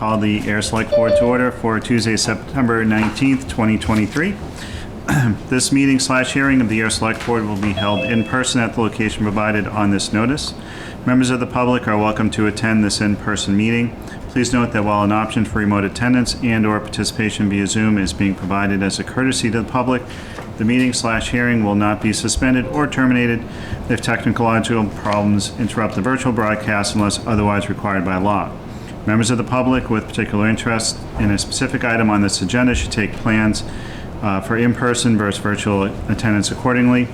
call the Ayer Select Board to order for Tuesday, September 19th, 2023. This meeting/hearing of the Ayer Select Board will be held in person at the location provided on this notice. Members of the public are welcome to attend this in-person meeting. Please note that while an option for remote attendance and/or participation via Zoom is being provided as a courtesy to the public, the meeting/hearing will not be suspended or terminated if technological problems interrupt the virtual broadcast unless otherwise required by law. Members of the public with particular interest in a specific item on this agenda should take plans for in-person versus virtual attendance accordingly.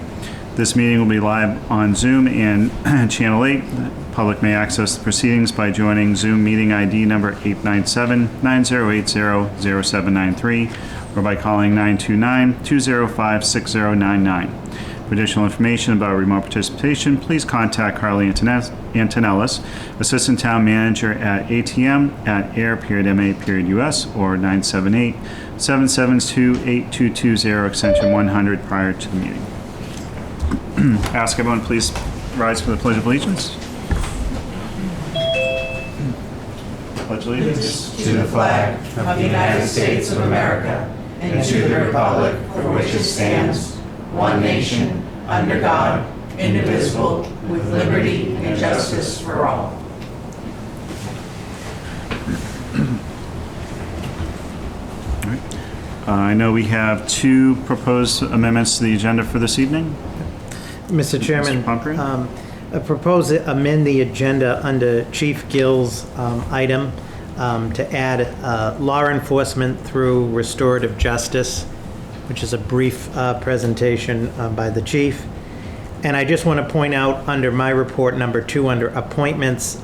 This meeting will be live on Zoom and Channel 8. The public may access the proceedings by joining Zoom meeting ID number 897-9080-0793 or by calling 929-205-6099. For additional information about remote participation, please contact Carly Antonellis, Assistant Town Manager at ATM@air.ma.us or 978-772-8220 extension 100 prior to the meeting. Ask everyone please rise for the Pledge of Allegiance. Pledge allegiance to the flag of the United States of America and to the republic for which it stands, one nation, under God, indivisible, with liberty and justice for all. All right. I know we have two proposed amendments to the agenda for this evening. Mr. Chairman, I propose to amend the agenda under Chief Gill's item to add law enforcement through restorative justice, which is a brief presentation by the chief. And I just want to point out under my report number 2 under appointments,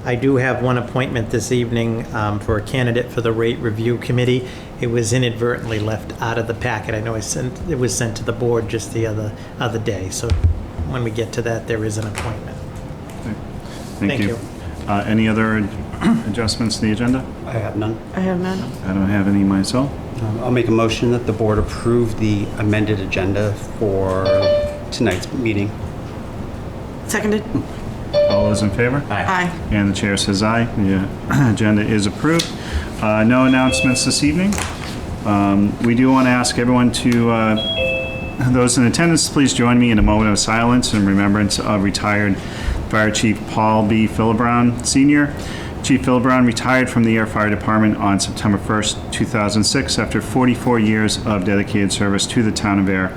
I do have one appointment this evening for a candidate for the Rate Review Committee. It was inadvertently left out of the packet. I know it was sent to the board just the other day. So when we get to that, there is an appointment. Okay. Thank you. Any other adjustments to the agenda? I have none. I have none. I don't have any myself. I'll make a motion that the board approve the amended agenda for tonight's meeting. Seconded. All those in favor? Aye. And the chair says aye. The agenda is approved. No announcements this evening. We do want to ask everyone to, those in attendance, please join me in a moment of silence in remembrance of retired Fire Chief Paul B. Philibron Sr. Chief Philibron retired from the Air Fire Department on September 1st, 2006 after 44 years of dedicated service to the town of Ayer.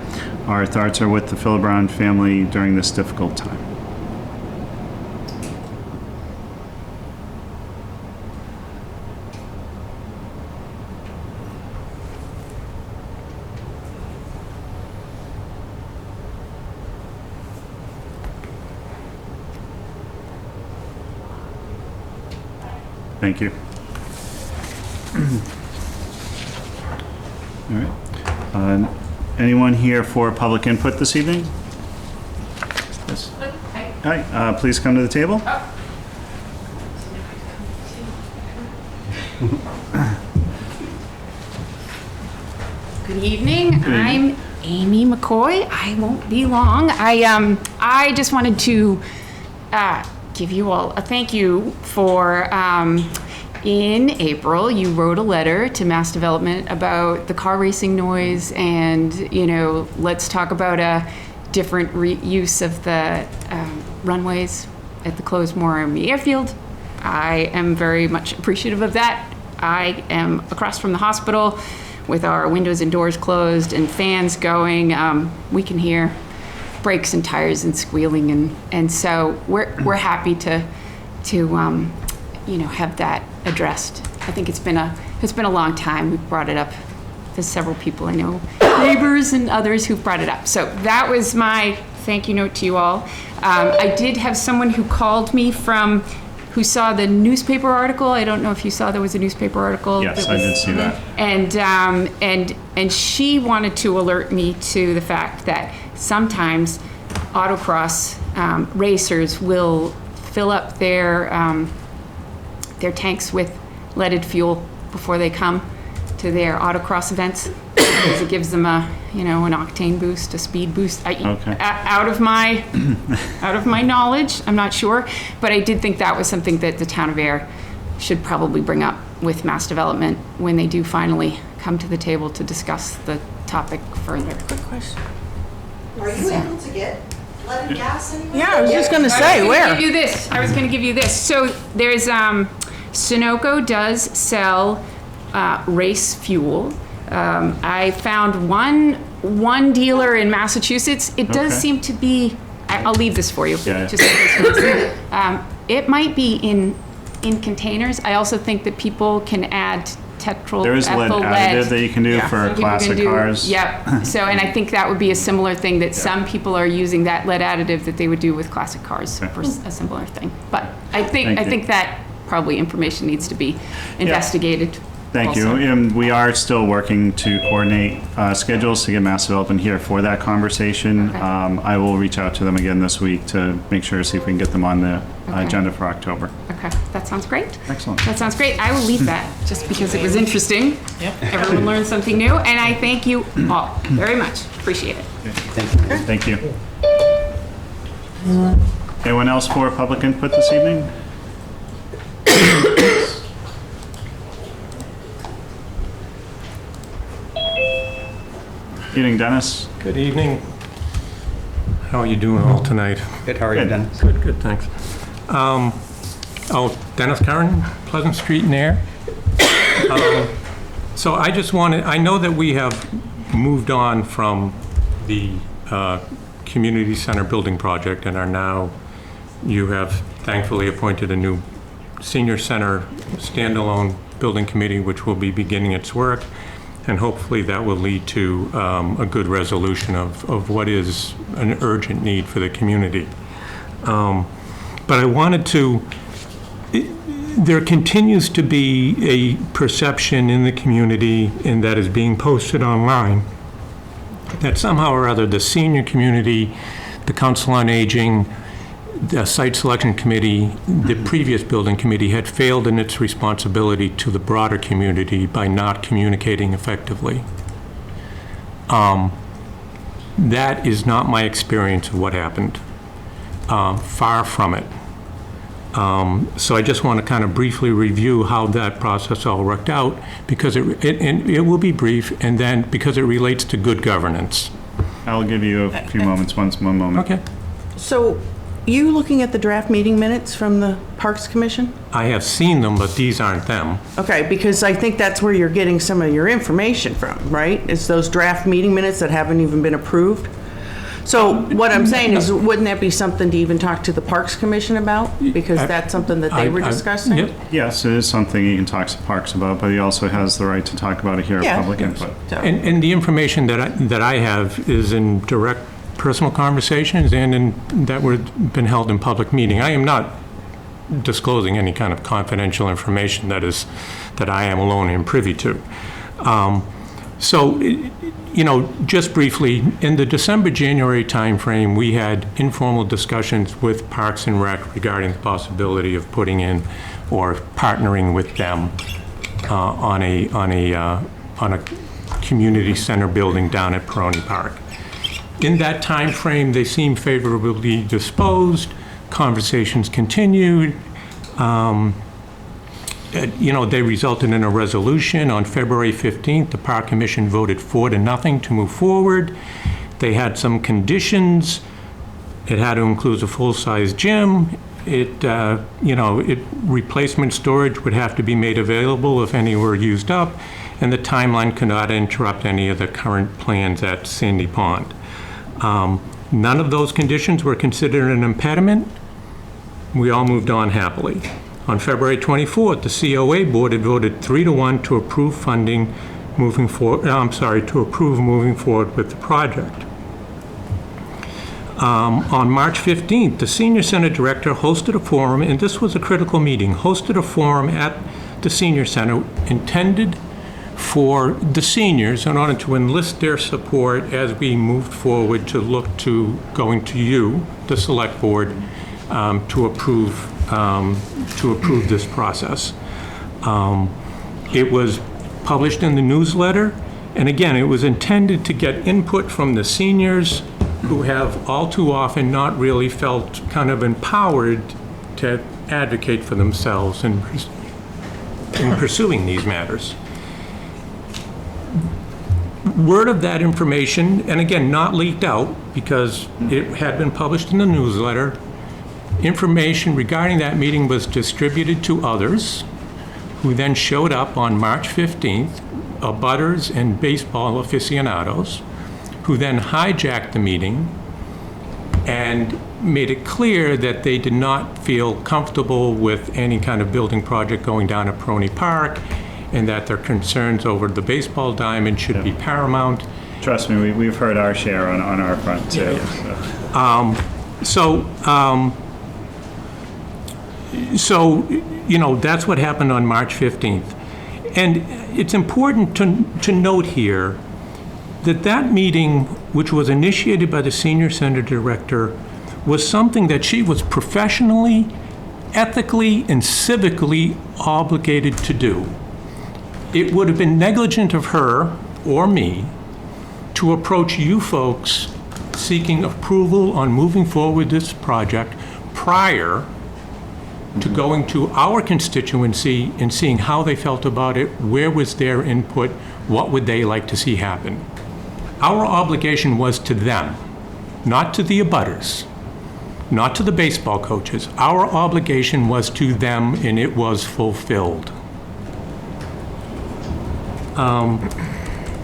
Our thoughts are with the Philibron family during this difficult time. Thank you. All right. Anyone here for public input this evening? Yes. Hi. Please come to the table. Good evening. I'm Amy McCoy. I won't be long. I just wanted to give you all a thank you for in April you wrote a letter to Mass Development about the car racing noise and let's talk about a different use of the runways at the closed Moore Army Airfield. I am very much appreciative of that. I am across from the hospital with our windows and doors closed and fans going. We can hear brakes and tires and squealing, and so we're happy to have that addressed. I think it's been a long time. We've brought it up to several people I know, neighbors and others who've brought it up. So that was my thank you note to you all. I did have someone who called me who saw the newspaper article. I don't know if you saw there was a newspaper article. Yes, I did see that. And she wanted to alert me to the fact that sometimes autocross racers will fill up their tanks with leaded fuel before they come to their autocross events. Because it gives them an octane boost, a speed boost. Out of my knowledge, I'm not sure, but I did think that was something that the town of Ayer should probably bring up with Mass Development when they do finally come to the table to discuss the topic further. Quick question. Are you able to get lead and gas anywhere? Yeah, I was just gonna say, I where? was going to give you this. So there's, Sunoco does sell race fuel. I found one dealer in Massachusetts. It does Okay. seem to be, I'll leave this for you. Yeah. Just in case. It might be in containers. I also think that people can add tetraethyl There is lead additive that you can do Yeah. for Some people classic can do- cars. Yep. So, and I think that would be a similar thing that some people are using that lead additive that they would do with classic cars Okay. for a similar thing. But I Thank you. think that probably information needs to be investigated. Thank you. also. And we are still working to coordinate schedules to get Mass Development here for that conversation. Okay. I will reach out to them again this week to make sure, see if we can get them on the Okay. agenda for October. Okay, that sounds great. Excellent. That sounds great. I will leave that just because it was interesting. Everyone learned something new, and I thank you all very much. Appreciate it. Thank you. Anyone else for public input this evening? Evening, Dennis. Good evening. How are you doing all tonight? Good, how are you, Good. Dennis? Good, thanks. Dennis Karen, Pleasant Street and Ayer. So I just wanted, I know that we have moved on from the community center building project and are now, you have thankfully appointed a new senior center standalone building committee, which will be beginning its work. And hopefully that will lead to a good resolution of what is an urgent need for the community. But I wanted to, there continues to be a perception in the community, and that is being posted online, that somehow or other the senior community, the Council on Aging, the Site Selection Committee, the previous building committee had failed in its responsibility to the broader community by not communicating effectively. That is not my experience of what happened. Far from it. So I just want to kind of briefly review how that process all worked out, because it will be brief, and then because it relates to good governance. I'll give you a few moments, one moment. Okay. So, you looking at the draft meeting minutes from the Parks Commission? I have seen them, but these aren't them. Okay, because I think that's where you're getting some of your information from, right? It's those draft meeting minutes that haven't even been approved? So what I'm saying is, wouldn't that be something to even talk to the Parks Commission about? Because that's something that they were discussing? Yep. Yes, it is something you can talk to Parks about, but he also has the right to talk about it here at Yeah. public input. So- And the information that I have is in direct personal conversations and that were been held in public meeting. I am not disclosing any kind of confidential information that I am alone and privy to. So, you know, just briefly, in the December-January timeframe, we had informal discussions with Parks and Rec regarding the possibility of putting in or partnering with them on a community center building down at Peroni Park. In that timeframe, they seemed favorably disposed. Conversations continued. They resulted in a resolution on February 15th. The Park Commission voted 4-0 to move forward. They had some conditions. It had to include a full-size gym. Replacement storage would have to be made available if any were used up, and the timeline could not interrupt any of the current plans at Sandy Pond. None of those conditions were considered an impediment. We all moved on happily. On February 24th, the COA board had voted 3-1 to approve funding moving forward, to approve moving forward with the project. On March 15th, the Senior Center Director hosted a forum, and this was a critical meeting, hosted a forum at the Senior Center intended for the seniors in order to enlist their support as we moved forward to look to going to you, the Select Board, to approve this process. It was published in the newsletter, and again, it was intended to get input from the seniors who have all too often not really felt kind of empowered to advocate for themselves and in pursuing these matters. Word of that information, and again, not leaked out because it had been published in the newsletter, information regarding that meeting was distributed to others, who then showed up on March 15th, abutters and baseball aficionados, who then hijacked the meeting and made it clear that they did not feel comfortable with any kind of building project going down at Peroni Park, and that their concerns over the baseball diamond should be paramount. Trust me, we've heard our share on our front too. So, you know, that's what happened on March 15th. And it's important to note here that that meeting, which was initiated by the senior center director, was something that she was professionally, ethically, and civically obligated to do. It would have been negligent of her or me to approach you folks seeking approval on moving forward this project prior to going to our constituency and seeing how they felt about it, where was their input, what would they like to see happen. Our obligation was to them, not to the abutters, not to the baseball coaches. Our obligation was to them, and it was fulfilled.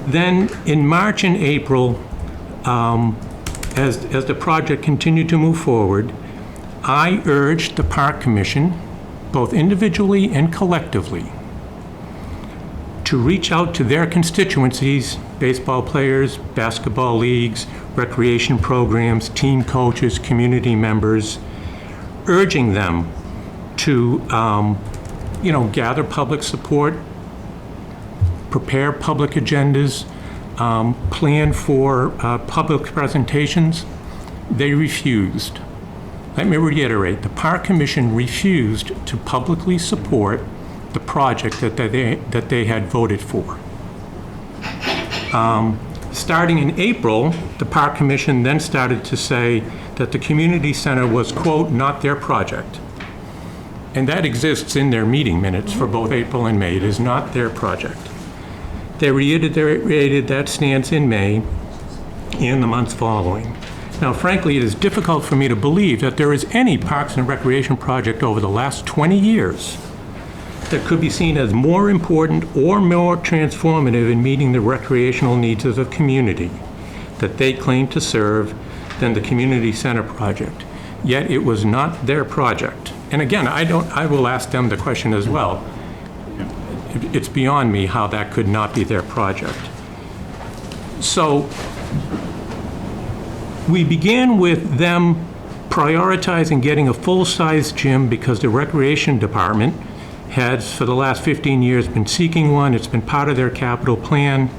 Then in March and April, as the project continued to move forward, I urged the Park Commission, both individually and collectively, to reach out to their constituencies, baseball players, basketball leagues, recreation programs, team coaches, community members, urging them to, gather public support, prepare public agendas, plan for public presentations. They refused. Let me reiterate, the Park Commission refused to publicly support the project that they had voted for. Starting in April, the Park Commission then started to say that the community center was, quote, not their project. And that exists in their meeting minutes for both April and May. It is not their project. They reiterated that stance in May and the months following. Now, frankly, it is difficult for me to believe that there is any Parks and Recreation project over the last 20 years that could be seen as more important or more transformative in meeting the recreational needs of the community that they claim to serve than the community center project. Yet it was not their project. And again, I will ask them the question as well. It's beyond me how that could not be their project. So we began with them prioritizing getting a full-size gym because the recreation department has, for the last 15 years, been seeking one. It's been part of their capital plan.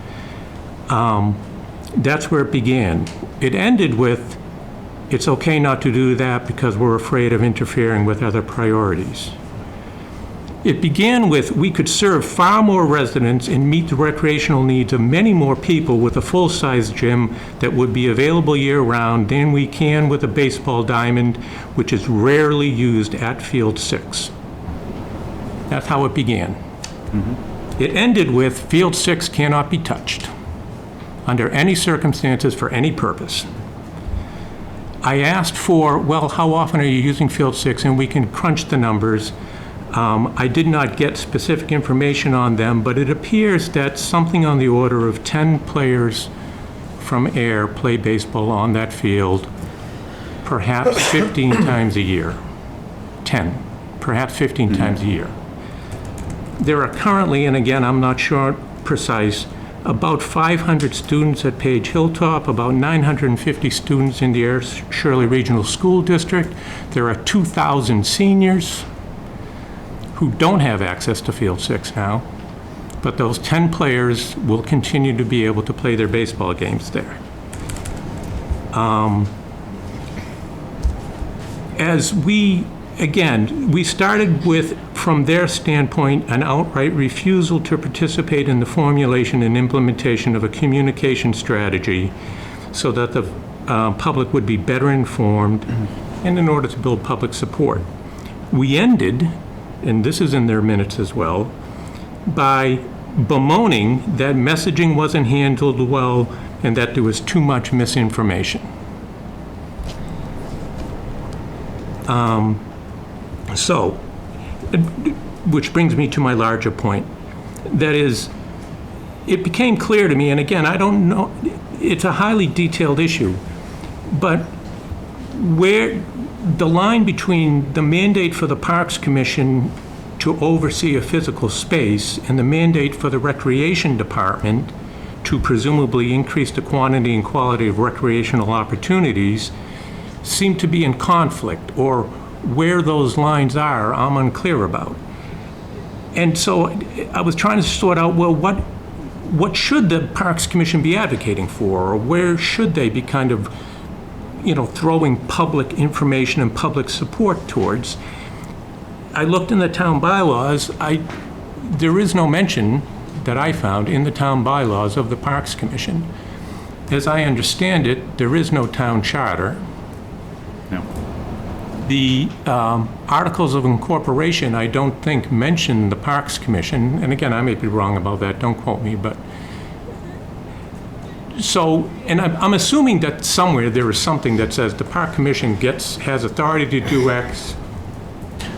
That's where it began. It ended with, it's okay not to do that because we're afraid of interfering with other priorities. It began with, we could serve far more residents and meet the recreational needs of many more people with a full-size gym that would be available year-round than we can with a baseball diamond, which is rarely used at Field 6. That's how it began. Mm-hmm. It ended with, Field 6 cannot be touched under any circumstances for any purpose. I asked for, well, how often are you using Field 6? And we can crunch the numbers. I did not get specific information on them, but it appears that something on the order of 10 players from Ayer play baseball on that field, perhaps 15 times a year. 10, perhaps 15 times a year. There are currently, and again, I'm not sure precise, about 500 students at Page Hilltop, about 950 students in the Ayer Shirley Regional School District. There are 2,000 seniors who don't have access to Field 6 now, but those 10 players will continue to be able to play their baseball games there. As we started with, from their standpoint, an outright refusal to participate in the formulation and implementation of a communication strategy so that the public would be better informed and in order to build public support. We ended, and this is in their minutes as well, by bemoaning that messaging wasn't handled well and that there was too much misinformation. So, which brings me to my larger point. That is, it became clear to me, and again, I don't know, it's a highly detailed issue, but where the line between the mandate for the Parks Commission to oversee a physical space and the mandate for the Recreation Department to presumably increase the quantity and quality of recreational opportunities seem to be in conflict, or where those lines are, I'm unclear about. And so I was trying to sort out, well, what should the Parks Commission be advocating for, or where should they be kind of, throwing public information and public support towards? I looked in the town bylaws. There is no mention that I found in the town bylaws of the Parks Commission. As I understand it, there is no town charter. No. The Articles of Incorporation, I don't think, mention the Parks Commission, and again, I may be wrong about that, don't quote me, but so, and I'm assuming that somewhere there is something that says the Park Commission has authority to do X.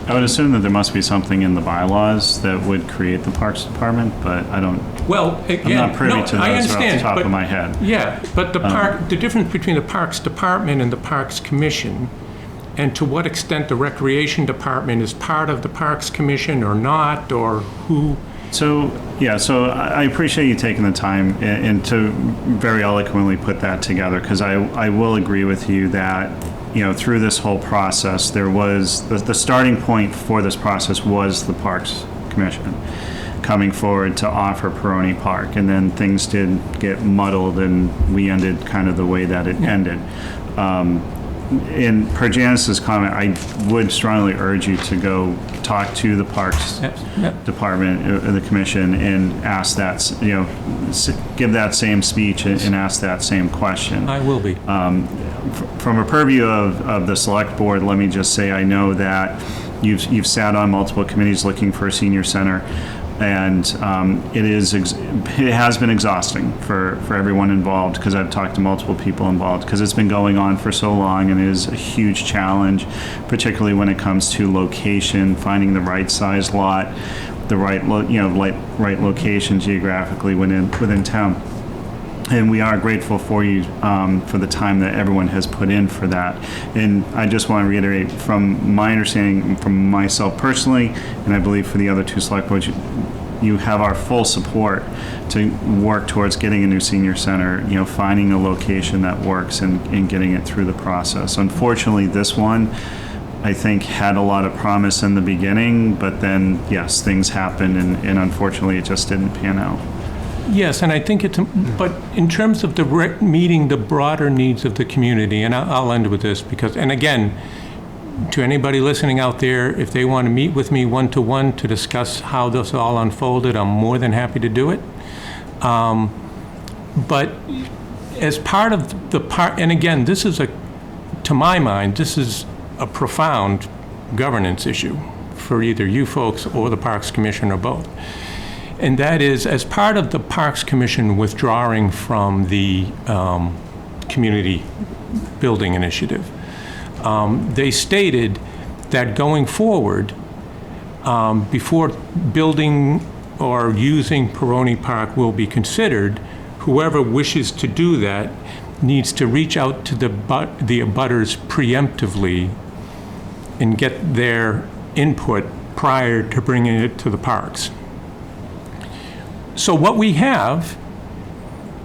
I would assume that there must be something in the bylaws that would create the Parks Department, but I don't, Well, again, I'm not privy no, to I those off the understand, top but- of my head. Yeah, but the difference between the Parks Department and the Parks Commission, and to what extent the Recreation Department is part of the Parks Commission or not, or who. So I appreciate you taking the time and to very eloquently put that together, because I will agree with you that, through this whole process, there was, the starting point for this process was the Parks Commission coming forward to offer Peroni Park, and then things did get muddled and we ended kind of the way that it ended. In per Janice's comment, I would strongly urge you to go talk to the Parks Department, the Commission, and ask that, give that same speech and ask that same question. I will be. From a purview of the Select Board, let me just say I know that you've sat on multiple committees looking for a senior center, and it has been exhausting for everyone involved, because I've talked to multiple people involved, because it's been going on for so long, and it is a huge challenge, particularly when it comes to location, finding the right size lot, the right location geographically within town. And we are grateful for you for the time that everyone has put in for that. And I just want to reiterate, from my understanding, from myself personally, and I believe for the other two select boards, you have our full support to work towards getting a new senior center, finding a location that works and getting it through the process. Unfortunately, this one, I think, had a lot of promise in the beginning, but then, yes, things happened, and unfortunately, it just didn't pan out. Yes, and I think but in terms of meeting the broader needs of the community, and I'll end with this, because, and again, to anybody listening out there, if they want to meet with me one-to-one to discuss how this all unfolded, I'm more than happy to do it. But as part of and again, this is to my mind, this is a profound governance issue for either you folks or the Parks Commission or both. And that is, as part of the Parks Commission withdrawing from the community building initiative, they stated that going forward, before building or using Peroni Park will be considered, whoever wishes to do that needs to reach out to the abutters preemptively and get their input prior to bringing it to the parks. So what we have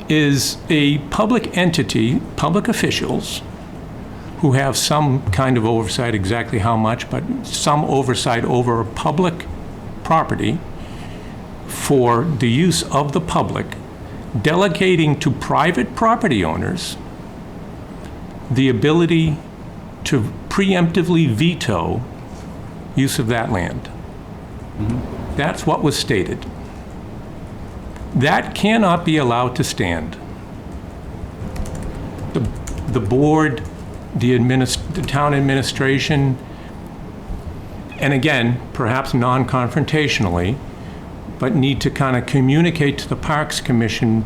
is a public entity, public officials, who have some kind of oversight, exactly how much, but some oversight over public property for the use of the public, delegating to private property owners the ability to preemptively veto use of that land. Mm-hmm. That's what was stated. That cannot be allowed to stand. The board, the town administration, and again, perhaps non-confrontationally, but need to kind of communicate to the Parks Commission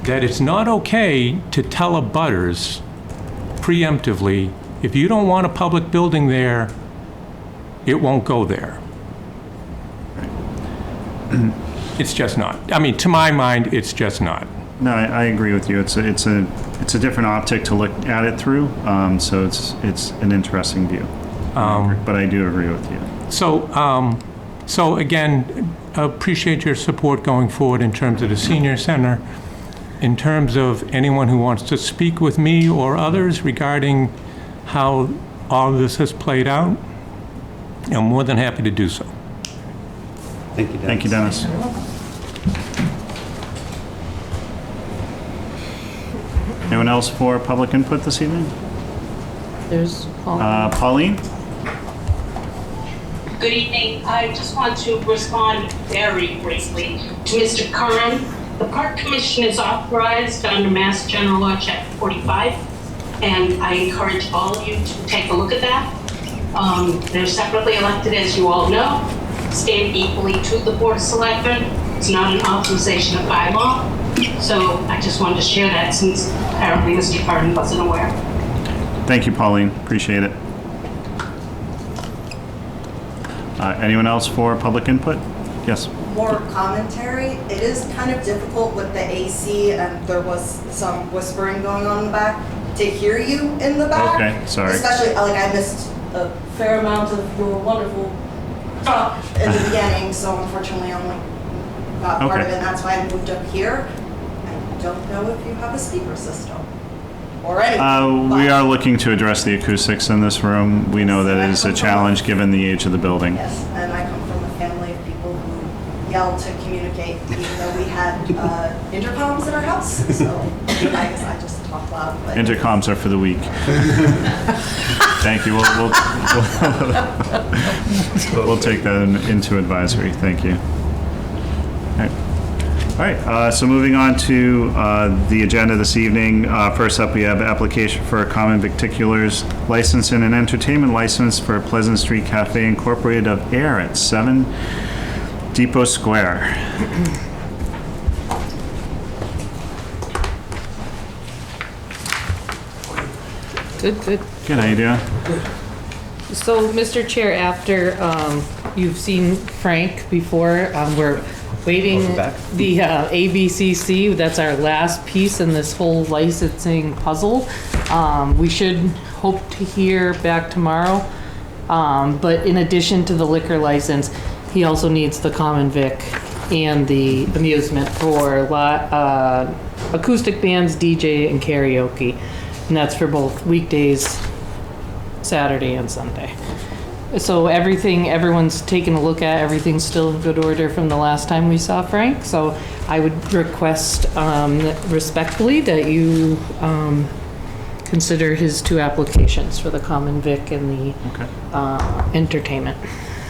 that it's not okay to tell abutters preemptively, if you don't want a public building there, it won't go there. It's just not. I mean, to my mind, it's just not. No, I agree with you. It's a different optic to look at it through, so it's an interesting view. But I do agree with you. So again, appreciate your support going forward in terms of the senior center. In terms of anyone who wants to speak with me or others regarding how all of this has played out, I'm more than happy to do so. Thank you, Dennis. Thank you, Dennis. Anyone else for public input this evening? There's Pauline? Good evening. I just want to respond very briefly to Mr. Curran. The Park Commission is authorized under Mass General Law, Chapter 45, and I encourage all of you to take a look at that. They're separately elected, as you all know, stand equally to the Board of Selectmen. It's not an authorization of bylaw. So I just wanted to share that since apparently Mr. Curran wasn't aware. Thank you, Pauline. Appreciate it. Anyone else for public input? Yes. More commentary. It is kind of difficult with the AC, and there was some whispering going on in the back, to hear you in the back. Okay, sorry. Especially, like, I missed a fair amount of your wonderful talk in the beginning, so unfortunately I only got part of it, and that's why I moved up here. I don't know if you have a speaker system or anything. We are looking to address the acoustics in this room. We know that it is a challenge given the age of the building. Yes, and I come from a family of people who yell to communicate, even though we had intercoms in our house. So I guess I just talk loud. But Intercoms are for the weak. Thank you. We'll take that into advisory. Thank you. All right, so moving on to the agenda this evening. First up, we have application for a common victiculars license and an entertainment license for Pleasant Street Cafe Incorporated of Ayer at 7 Depot Square. Good. Good, how you doing? So, Mr. Chair, after you've seen Frank before, we're waiting the ABCC. That's our last piece in this whole licensing puzzle. We should hope to hear back tomorrow. But in addition to the liquor license, he also needs the common vic and the amusement for acoustic bands, DJ, and karaoke. And that's for both weekdays, Saturday and Sunday. So everyone's taken a look at, everything's still in good order from the last time we saw Frank. So I would request respectfully that you consider his two applications for the common vic and the entertainment.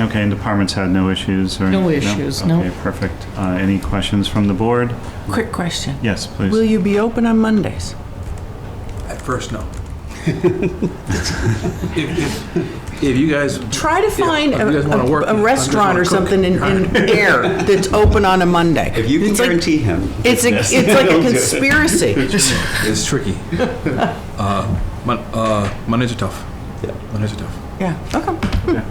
Okay, and departments had no issues? Or, No issues, no. Okay, perfect. Any questions from the board? Quick question. Yes, please. Will you be open on Mondays? At first, no. If you guys Try to find if you guys wanna work, a restaurant or I'm just wanna something in Ayer that's open on a Monday. If you can It's like- guarantee him. It's like a conspiracy. it's tricky. Mondays are tough. Yeah. Mondays are tough. Yeah, okay. Yeah.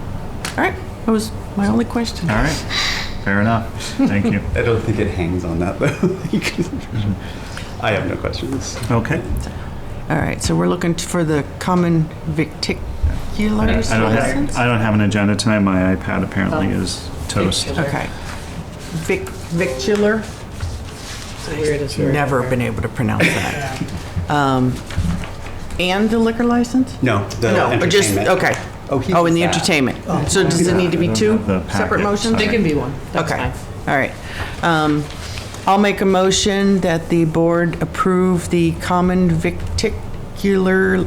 All right, that was my only question. All right, fair enough. Thank you. I don't think it hangs on that, though. I have no questions. Okay. All right, so we're looking for the common victiculars license? I don't have an agenda tonight. My iPad apparently is toast. Okay. Victular? Never been able to pronounce that. And the liquor license? No, the No, or just, entertainment. okay. Oh, he Oh, does and the that. entertainment. So does it need to be two The separate packet, motions? They can be one. That's Okay, fine. all right. I'll make a motion that the board approve the common victicular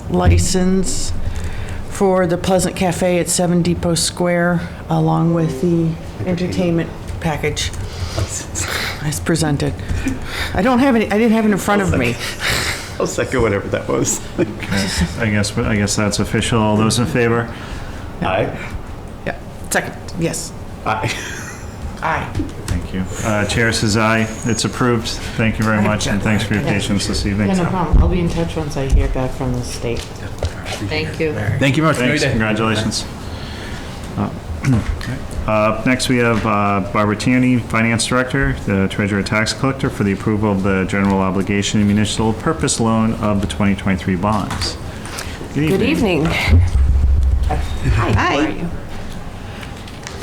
license for the Pleasant Cafe at 7 Depot Square, along with the entertainment package as presented. I didn't have it in front of me. I'll second whatever that was. I guess that's official. All those in favor? Aye. Yeah, second, yes. Aye. Aye. Thank you. Chair says aye. It's approved. Thank you very much, and thanks for your patience this evening. Yeah, no problem. I'll be in touch once I hear back from the state. Thank you. Thank you very much. Thanks, congratulations. Up next, we have Barbara Tierney, Finance Director, the Treasurer Tax Collector, for the approval of the general obligation and municipal purpose loan of the 2023 bonds. Good evening. Hi. How are you?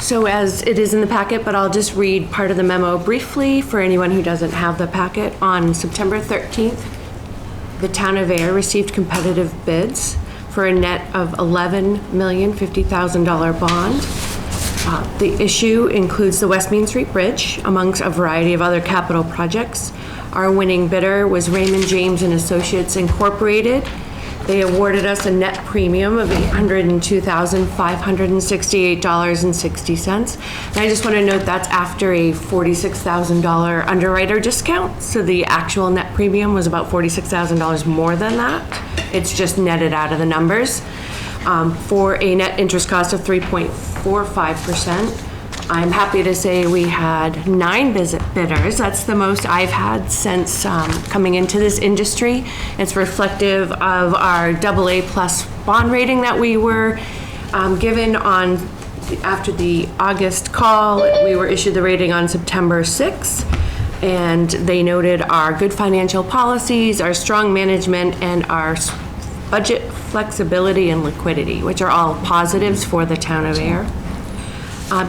So as it is in the packet, but I'll just read part of the memo briefly for anyone who doesn't have the packet. On September 13th, the town of Ayer received competitive bids for a net of $11,050,000 bond. The issue includes the West Main Street Bridge, amongst a variety of other capital projects. Our winning bidder was Raymond James and Associates Incorporated. They awarded us a net premium of $802,568.60. And I just want to note that's after a $46,000 underwriter discount. So the actual net premium was about $46,000 more than that. It's just netted out of the numbers. For a net interest cost of 3.45%. I'm happy to say we had 9 bidders. That's the most I've had since coming into this industry. It's reflective of our AA+ bond rating that we were given on after the August call. We were issued the rating on September 6th, and they noted our good financial policies, our strong management, and our budget flexibility and liquidity, which are all positives for the town of Ayer.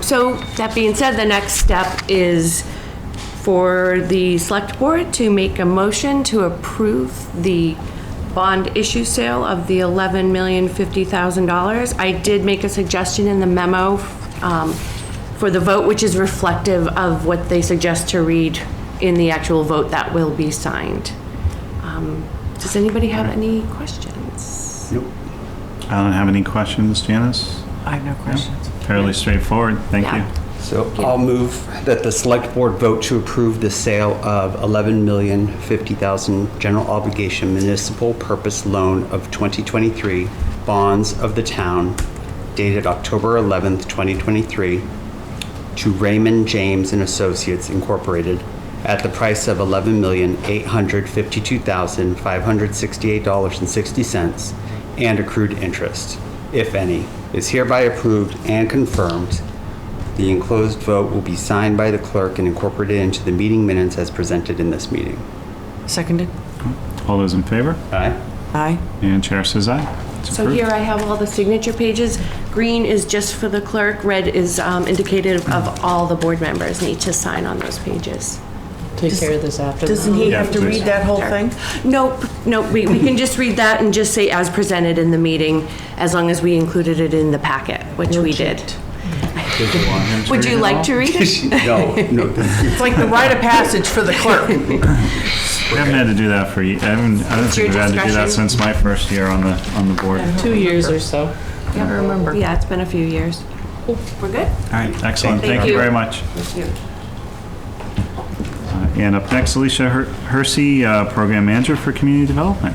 So that being said, the next step is for the select board to make a motion to approve the bond issue sale of the $11,050,000. I did make a suggestion in the memo for the vote, which is reflective of what they suggest to read in the actual vote that will be signed. Does anybody have any questions? Nope. I don't have any questions, Janice? I have no questions. Fairly straightforward. Thank you. So I'll move that the select board vote to approve the sale of $11,050,000 general obligation municipal purpose loan of 2023 bonds of the town dated October 11th, 2023 to Raymond James and Associates Incorporated at the price of $11,852,568.60 and accrued interest, if any, is hereby approved and confirmed. The enclosed vote will be signed by the clerk and incorporated into the meeting minutes as presented in this meeting. Seconded? All those in favor? Aye. Aye. And chair says aye. It's So approved. here I have all the signature pages. Green is just for the clerk, red is indicative of all the board members need to sign on those pages. Take care of this after. Doesn't he Yeah, have to please. read that whole thing? Nope, we can just read that and just say as presented in the meeting, as long as we included it in the packet, which we did. Would you like to read it? No. It's like the rite of passage for the clerk. We haven't had to do that for you. I don't think your we've had to do that discretion. since my first year on the board. 2 years or so. Never remember. Yeah, it's been a few years. We're good? All right, excellent. Thank Thank you you. very much. Thank you. And up next, Alicia Hersey, Program Manager for Community Development.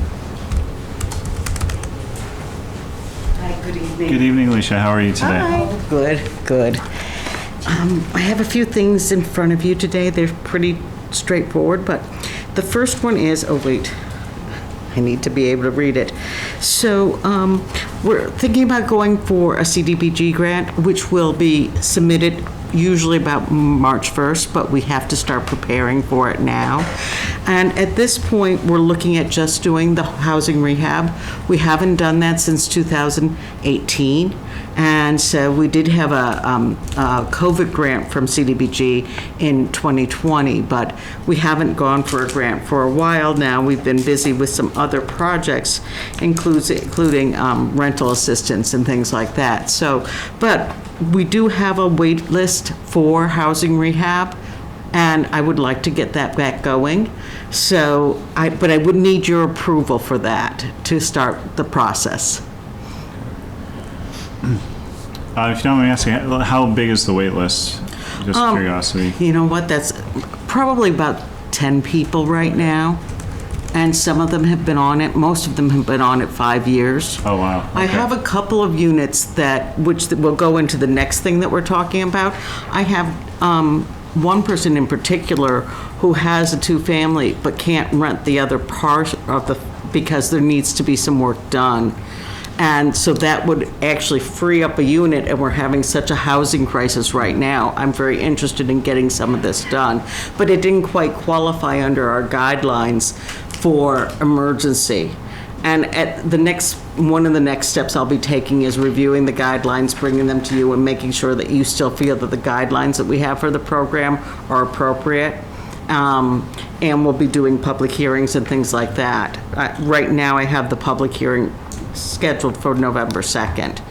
Hi, good evening. Good evening, Alicia. How are you today? Hi. Good, good. I have a few things in front of you today. They're pretty straightforward, but the first one is, oh wait, I need to be able to read it. So we're thinking about going for a CDBG grant, which will be submitted usually about March 1st, but we have to start preparing for it now. And at this point, we're looking at just doing the housing rehab. We haven't done that since 2018. And so we did have a COVID grant from CDBG in 2020, but we haven't gone for a grant for a while now. We've been busy with some other projects, including rental assistance and things like that. So, but we do have a wait list for housing rehab, and I would like to get that back going. So, but I would need your approval for that to start the process. If you don't mind me asking, how big is the wait list? Just curiosity. You know what, that's probably about 10 people right now. and some of them have been on it. Most of them have been on it 5 years. Oh, wow. I Okay. have a couple of units which will go into the next thing that we're talking about. I have one person in particular who has a two-family but can't rent the other part because there needs to be some work done. And so that would actually free up a unit, and we're having such a housing crisis right now. I'm very interested in getting some of this done. But it didn't quite qualify under our guidelines for emergency. And one of the next steps I'll be taking is reviewing the guidelines, bringing them to you, and making sure that you still feel that the guidelines that we have for the program are appropriate. And we'll be doing public hearings and things like that. Right now, I have the public hearing scheduled for November 2nd.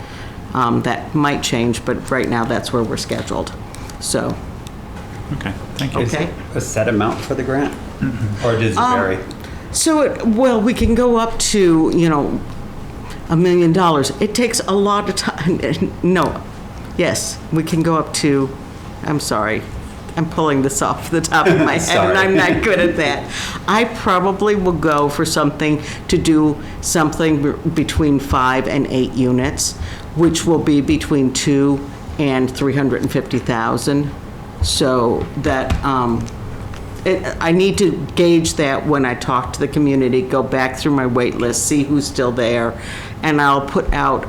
That might change, but right now, that's where we're scheduled. So. Okay, thank you. Is it a set amount for the grant? Or does it vary? So, we can go up to, $1 million. It takes a lot of time. No, yes, we can go up to, I'm sorry, I'm pulling this off the top of my head, and I'm not good at that. I probably will go for something to do something between 5 and 8 units, which will be between 2 and 350,000. So that, I need to gauge that when I talk to the community, go back through my wait list, see who's still there, and I'll put out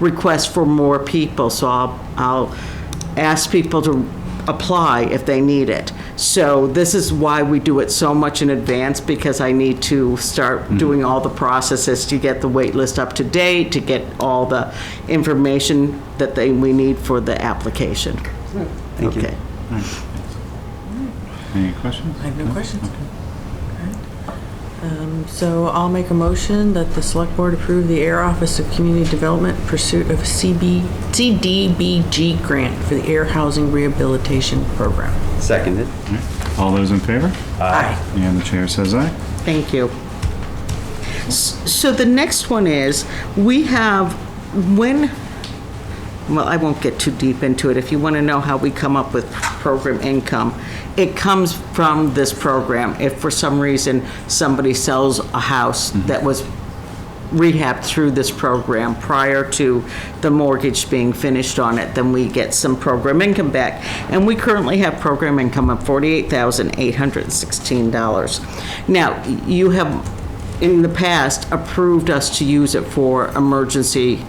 requests for more people. So I'll ask people to apply if they need it. So this is why we do it so much in advance, because I need to start doing all the processes to get the wait list up to date, to get all the information that we need for the application. Thank you. Okay. Any questions? I have no questions. Okay. So I'll make a motion that the select board approve the Ayer Office of Community Development pursuit of CDBG grant for the Ayer Housing Rehabilitation Program. Seconded. All those in favor? Aye. And the chair says aye. Thank you. So the next one is, we have, I won't get too deep into it. If you want to know how we come up with program income, it comes from this program. If for some reason somebody sells a house that was rehabbed through this program prior to the mortgage being finished on it, then we get some program income back. And we currently have program income of $48,816. Now, you have, in the past, approved us to use it for emergency,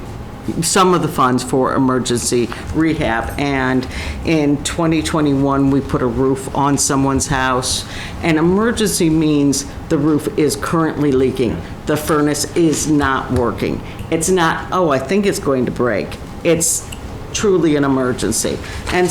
some of the funds for emergency rehab. And in 2021, we put a roof on someone's house. And emergency means the roof is currently leaking. The furnace is not working. It's not, I think it's going to break. It's truly an emergency. And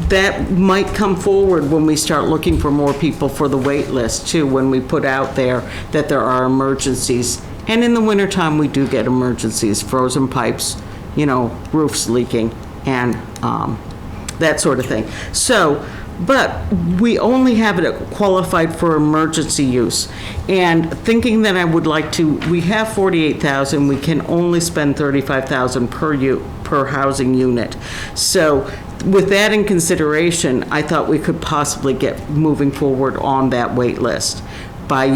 that might come forward when we start looking for more people for the wait list too, when we put out there that there are emergencies. And in the wintertime, we do get emergencies, frozen pipes, roofs leaking, and that sort of thing. So, but we only have it qualified for emergency use. And thinking that I would like to, we have 48,000, we can only spend 35,000 per housing unit. So with that in consideration, I thought we could possibly get moving forward on that wait list by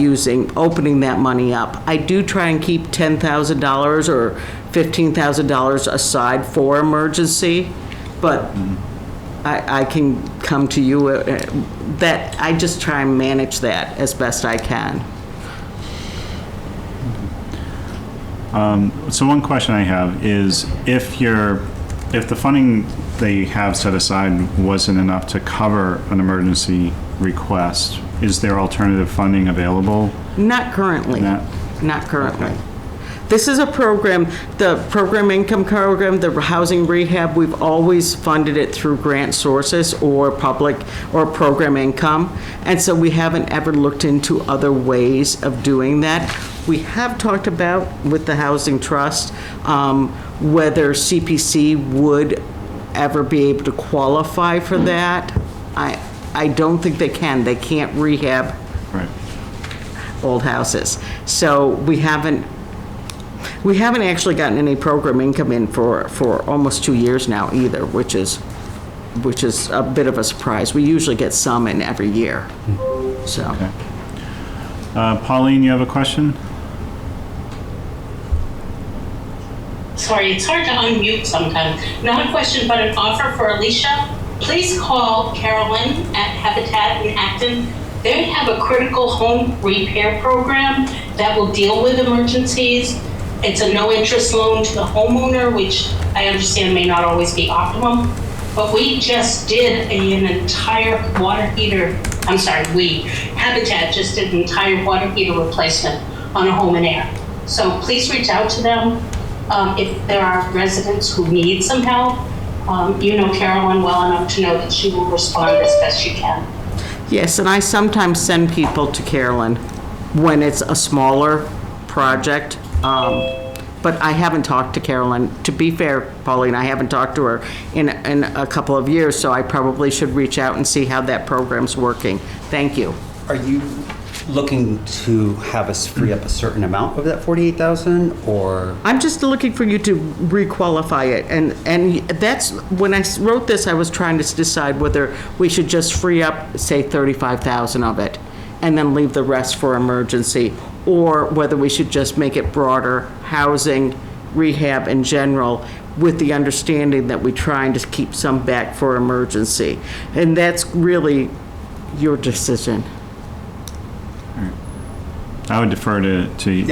opening that money up. I do try and keep $10,000 or $15,000 aside for emergency, but I can come to you, that I just try and manage that as best I can. So one question I have is, if the funding they have set aside wasn't enough to cover an emergency request, is there alternative funding available? Not currently. Not currently. Okay. This is a program, the program income program, the housing rehab, we've always funded it through grant sources or public or program income. And so we haven't ever looked into other ways of doing that. We have talked about with the Housing Trust, whether CPC would ever be able to qualify for that. I don't think they can. They can't rehab old houses. So we haven't actually gotten any program income in for almost 2 years now either, which is a bit of a surprise. We usually get some in every year. So. Okay. Pauline, you have a question? Sorry, it's hard to unmute sometimes. Not a question, but an offer for Alicia. Please call Carolyn at Habitat in Acton. They have a critical home repair program that will deal with emergencies. It's a no-interest loan to the homeowner, which I understand may not always be optimum. But we just did an entire water heater, Habitat just did an entire water heater replacement on a home in Ayer. So please reach out to them. If there are residents who need some help, you know Carolyn well enough to know that she will respond as best she can. Yes, and I sometimes send people to Carolyn when it's a smaller project. But I haven't talked to Carolyn. To be fair, Pauline, I haven't talked to her in a couple of years, so I probably should reach out and see how that program's working. Thank you. Are you looking to have us free up a certain amount of that 48,000, or? I'm just looking for you to re-qualify it, and that's, when I wrote this, I was trying to decide whether we should just free up, say, 35,000 of it, and then leave the rest for emergency, or whether we should just make it broader, housing, rehab in general, with the understanding that we're trying to keep some back for emergency. And that's really your decision. I would defer to your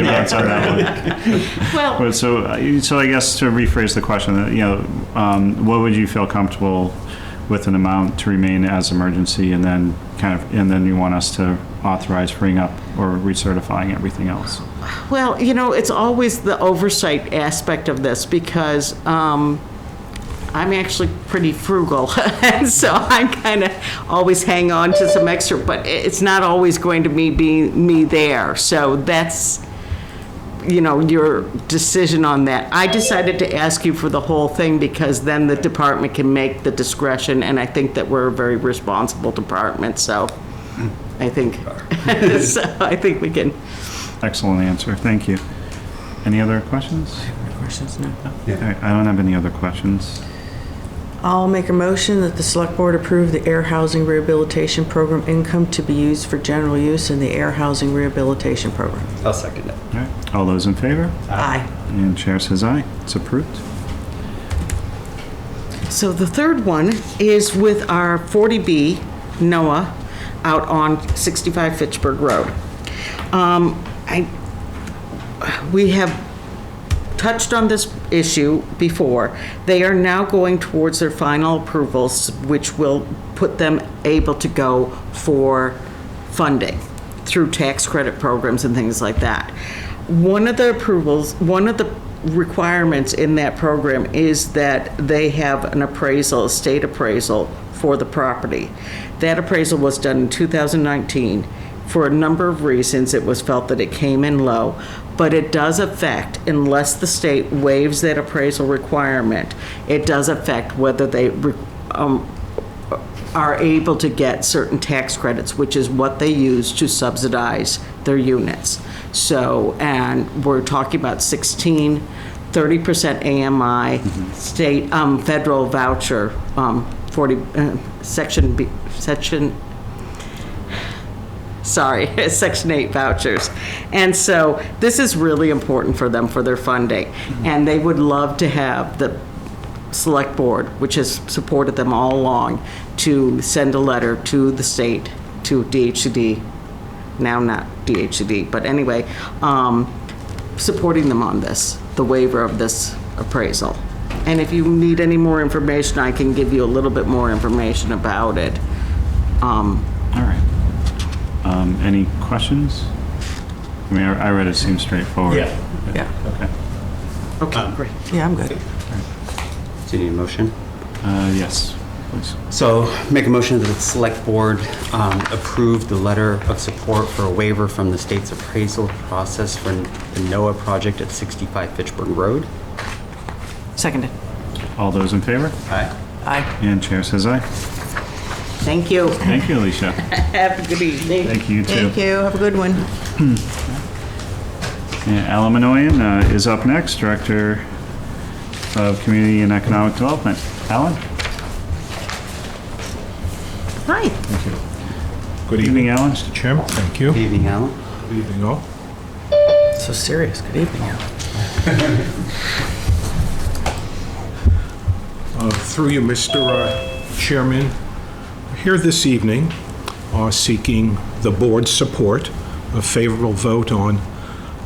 thoughts on that one. Well, So I guess to rephrase the question, what would you feel comfortable with an amount to remain as emergency, and then you want us to authorize freeing up or recertifying everything else? well, it's always the oversight aspect of this, because I'm actually pretty frugal, and so I kind of always hang on to some extra, but it's not always going to be me there. So that's, your decision on that. I decided to ask you for the whole thing because then the department can make the discretion, and I think that we're a very responsible department, so I think, we can. Excellent answer. Thank you. Any other questions? Questions, no. All right, I don't have any other questions. I'll make a motion that the select board approve the Ayer Housing Rehabilitation Program income to be used for general use in the Ayer Housing Rehabilitation Program. I'll second it. All right, all those in favor? Aye. And chair says aye. It's approved. So the third one is with our 40B NOAA out on 65 Fitchburg Road. We have touched on this issue before. They are now going towards their final approvals, which will put them able to go for funding through tax credit programs and things like that. One of the requirements in that program is that they have an appraisal, a state appraisal for the property. That appraisal was done in 2019. For a number of reasons, it was felt that it came in low, but it does affect, unless the state waives that appraisal requirement, it does affect whether they are able to get certain tax credits, which is what they use to subsidize their units. So, and we're talking about 30% AMI, state, federal voucher, 40, Section 8 vouchers. And so this is really important for them for their funding. And they would love to have the select board, which has supported them all along, to send a letter to the state, to DHCD, now not DHCD, but anyway, supporting them on this, the waiver of this appraisal. And if you need any more information, I can give you a little bit more information about it. All right. Any questions? I mean, I read it, seems straightforward. Yeah. Okay, great. Yeah, I'm good. Do you need a motion? Yes, please. So make a motion that the select board approve the letter of support for a waiver from the state's appraisal process for the NOAA project at 65 Fitchburg Road. Seconded. All those in favor? Aye. Aye. And chair says aye. Thank you. Thank you, Alicia. Have a good evening. Thank you, too. Thank you. Have a good one. And Alan Minoyan is up next, Director of Community and Economic Development. Alan? Hi. Good evening, Alan. Mr. Chairman, thank you. Good evening, Alan. Good evening, all. So serious. Good evening, Al. Through you, Mr. Chairman, here this evening seeking the board's support, a favorable vote on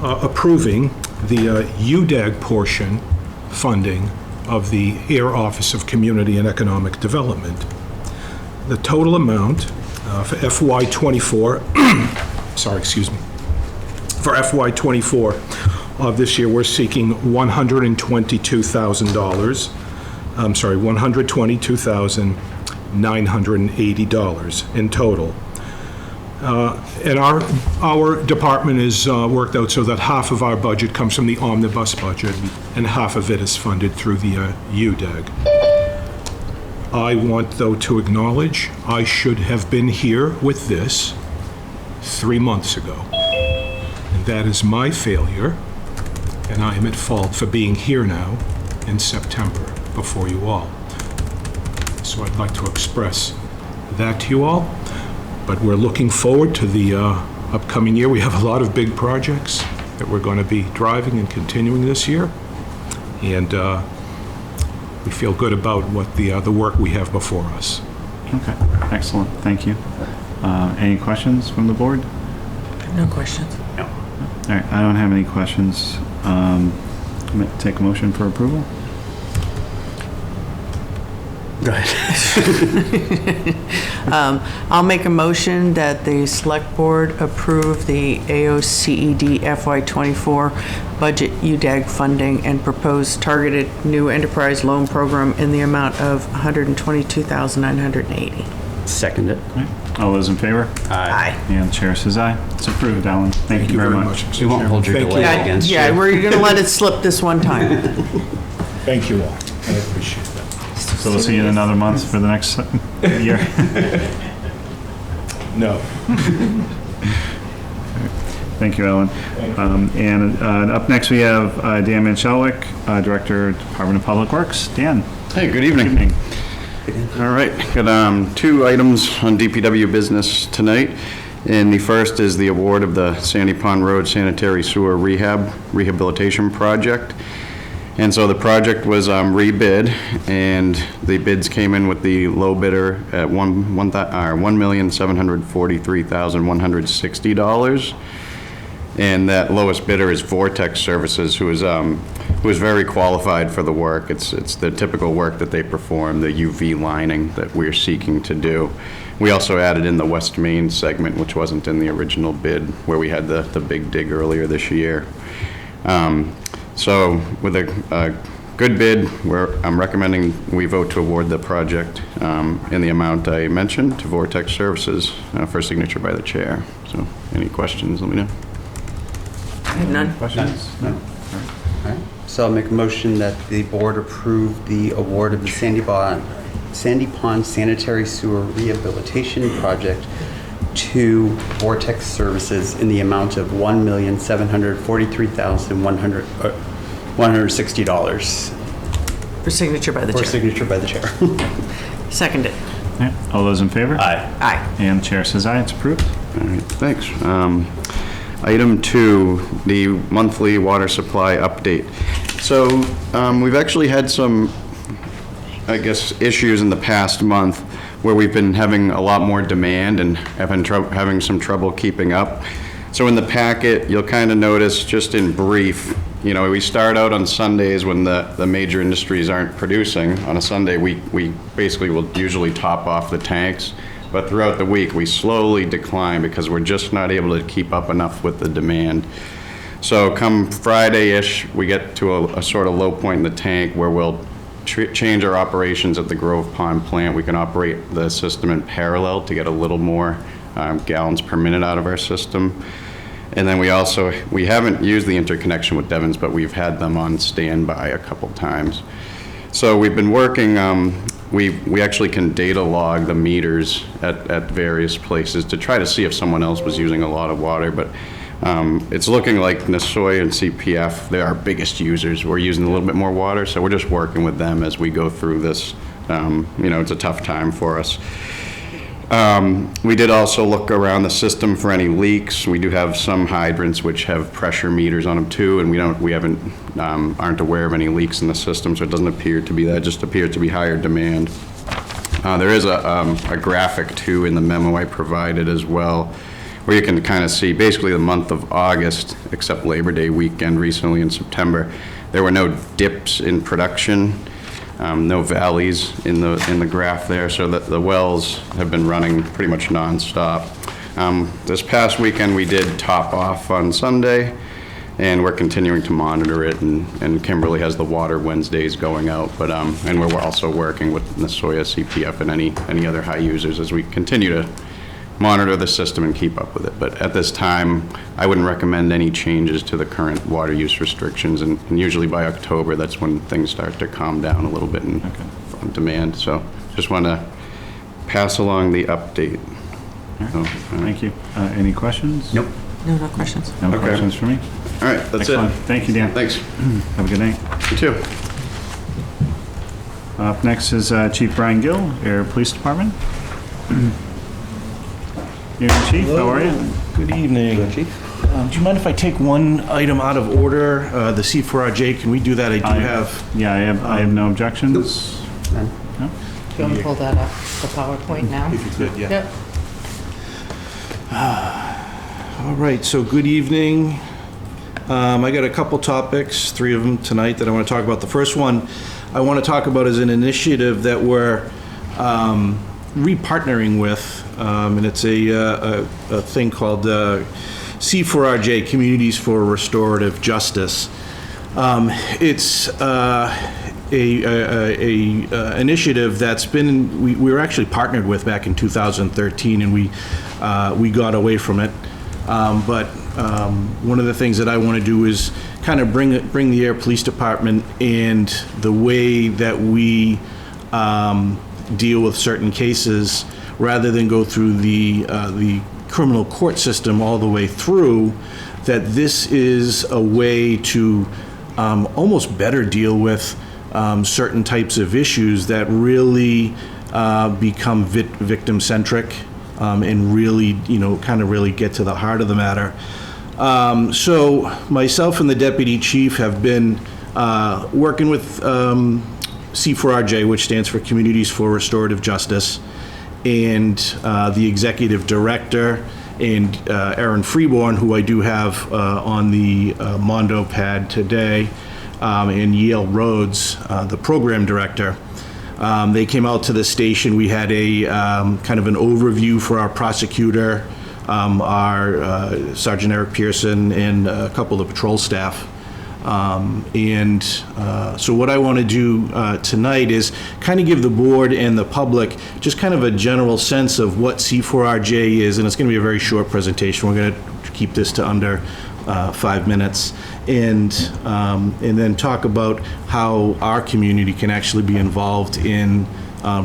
approving the UDAG portion funding of the Ayer Office of Community and Economic Development. The total amount for FY24, for FY24 of this year, we're seeking $122,000. I'm sorry, $122,980 in total. And our department is worked out so that half of our budget comes from the omnibus budget and half of it is funded through the UDAG. I want, though, to acknowledge I should have been here with this 3 months ago. And that is my failure, and I am at fault for being here now in September before you all. So I'd like to express that to you all, but we're looking forward to the upcoming year. We have a lot of big projects that we're going to be driving and continuing this year, and we feel good about what the work we have before us. Okay, excellent, thank you. Any questions from the board? No questions. No. All right, I don't have any questions. I'm going to take a motion for approval. Go ahead. I'll make a motion that the select board approve the AOCED FY24 budget UDAG funding and proposed targeted new enterprise loan program in the amount of $122,980. Second it. All those in favor? Aye. And the chair says aye. It's approved, Alan. Thank you very much. Mr. We won't Chairman. hold your Thank delay you. against you. Yeah, we're going to let it slip this one time. Thank you all. I appreciate that. So we'll see you in another month for the next year. No. Thank you, Alan. And up next we have Dan Manchelwick, Director, Department of Public Works. Dan. Hey, good evening. All right, got 2 items on DPW business tonight. And the first is the award of the Sandy Pond Road Sanitary Sewer Rehabilitation Project. And so the project was rebid, and the bids came in with the low bidder at $1,743,160. And that lowest bidder is Vortex Services, who is very qualified for the work. It's the typical work that they perform, the UV lining that we're seeking to do. We also added in the West Main segment, which wasn't in the original bid, where we had the big dig earlier this year. So with a good bid, I'm recommending we vote to award the project in the amount I mentioned to Vortex Services for signature by the chair. So any questions, let me know. None. Questions? No. All right. So I'll make a motion that the board approve the award of the Sandy Pond Sanitary Sewer Rehabilitation Project to Vortex Services in the amount of $1,743,160. For signature by the For chair. signature by the chair. Second it. Yeah. All those in favor? Aye. Aye. And the chair says aye. It's approved. All right, thanks. Item 2, the monthly water supply update. So we've actually had some, I guess, issues in the past month where we've been having a lot more demand and having some trouble keeping up. So in the packet, you'll kind of notice, just in brief, you know, we start out on Sundays when the major industries aren't producing. On a Sunday, we basically will usually top off the tanks. But throughout the week, we slowly decline because we're just not able to keep up enough with the demand. So come Friday-ish, we get to a sort of low point in the tank where we'll change our operations at the Grove Pond plant. We can operate the system in parallel to get a little more gallons per minute out of our system. And then we haven't used the interconnection with Devon's, but we've had them on standby a couple times. So we've been working, we actually can data log the meters at various places to try to see if someone else was using a lot of water, but it's looking like Nasoy and CPF, they're our biggest users. We're using a little bit more water, so we're just working with them as we go through this. You know, it's a tough time for us. We did also look around the system for any leaks. We do have some hydrants which have pressure meters on them too, and aren't aware of any leaks in the system, so it doesn't appear to be that. It just appears to be higher demand. There is a graphic too in the memo I provided as well, where you can kind of see basically the month of August, except Labor Day weekend recently in September, there were no dips in production. No valleys in the graph there, so that the wells have been running pretty much nonstop. This past weekend we did top off on Sunday, and we're continuing to monitor it, and Kimberly has the water Wednesdays going out, but and we're also working with Nasoya, CPF, and any other high users as we continue to monitor the system and keep up with it. But at this time, I wouldn't recommend any changes to the current water use restrictions, and usually by October, that's when things start to calm down a little bit in demand. So just want to pass along the update. Thank you. Any questions? Nope. No questions. No questions for me? All right, that's Excellent. it. Thank you, Dan. Thanks. Have a good night. You too. Up next is Chief Brian Gill, Air Police Department. Chief, how are you? Good evening. Good, Chief. Do you mind if I take one item out of order? The C4RJ, can we do that? I have. Yeah, I have no objections. Do No? you want me to pull that up, the PowerPoint now? If you could, yeah. Yep. All right, so good evening. I got a couple topics, 3 of them tonight that I want to talk about. The first one I want to talk about is an initiative that we're repartnering with, and it's a thing called C4RJ, Communities for Restorative Justice. It's a initiative that's been, we were actually partnered with back in 2013, and we got away from it. But one of the things that I want to do is kind of bring the Air Police Department and the way that we deal with certain cases, rather than go through the criminal court system all the way through, that this is a way to almost better deal with certain types of issues that really become victim-centric and really, kind of really get to the heart of the matter. So myself and the Deputy Chief have been working with C4RJ, which stands for Communities for Restorative Justice, and the Executive Director, and Aaron Freeborn, who I do have on the Mondo pad today, and Yale Rhodes, the Program Director. They came out to the station. We had a kind of an overview for our prosecutor, our Sergeant Eric Pearson, and a couple of patrol staff. So what I want to do tonight is kind of give the board and the public just kind of a general sense of what C4RJ is, and it's going to be a very short presentation. We're going to keep this to under 5 minutes, and then talk about how our community can actually be involved in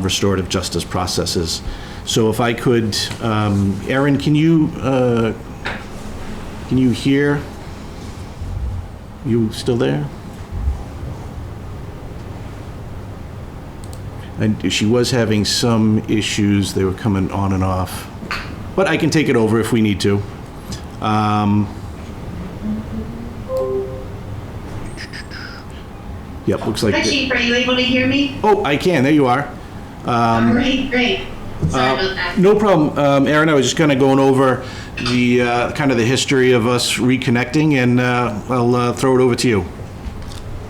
restorative justice processes. So if I could, Aaron, can you hear? You still there? And she was having some issues. They were coming on and off. But I can take it over if we need to. Yep, looks like... Hi, Chief. Are you able to hear me? Oh, I can. There you are. All right, great. Sorry about that. No problem. Aaron, I was just kind of going over the kind of the history of us reconnecting, and I'll throw it over to you.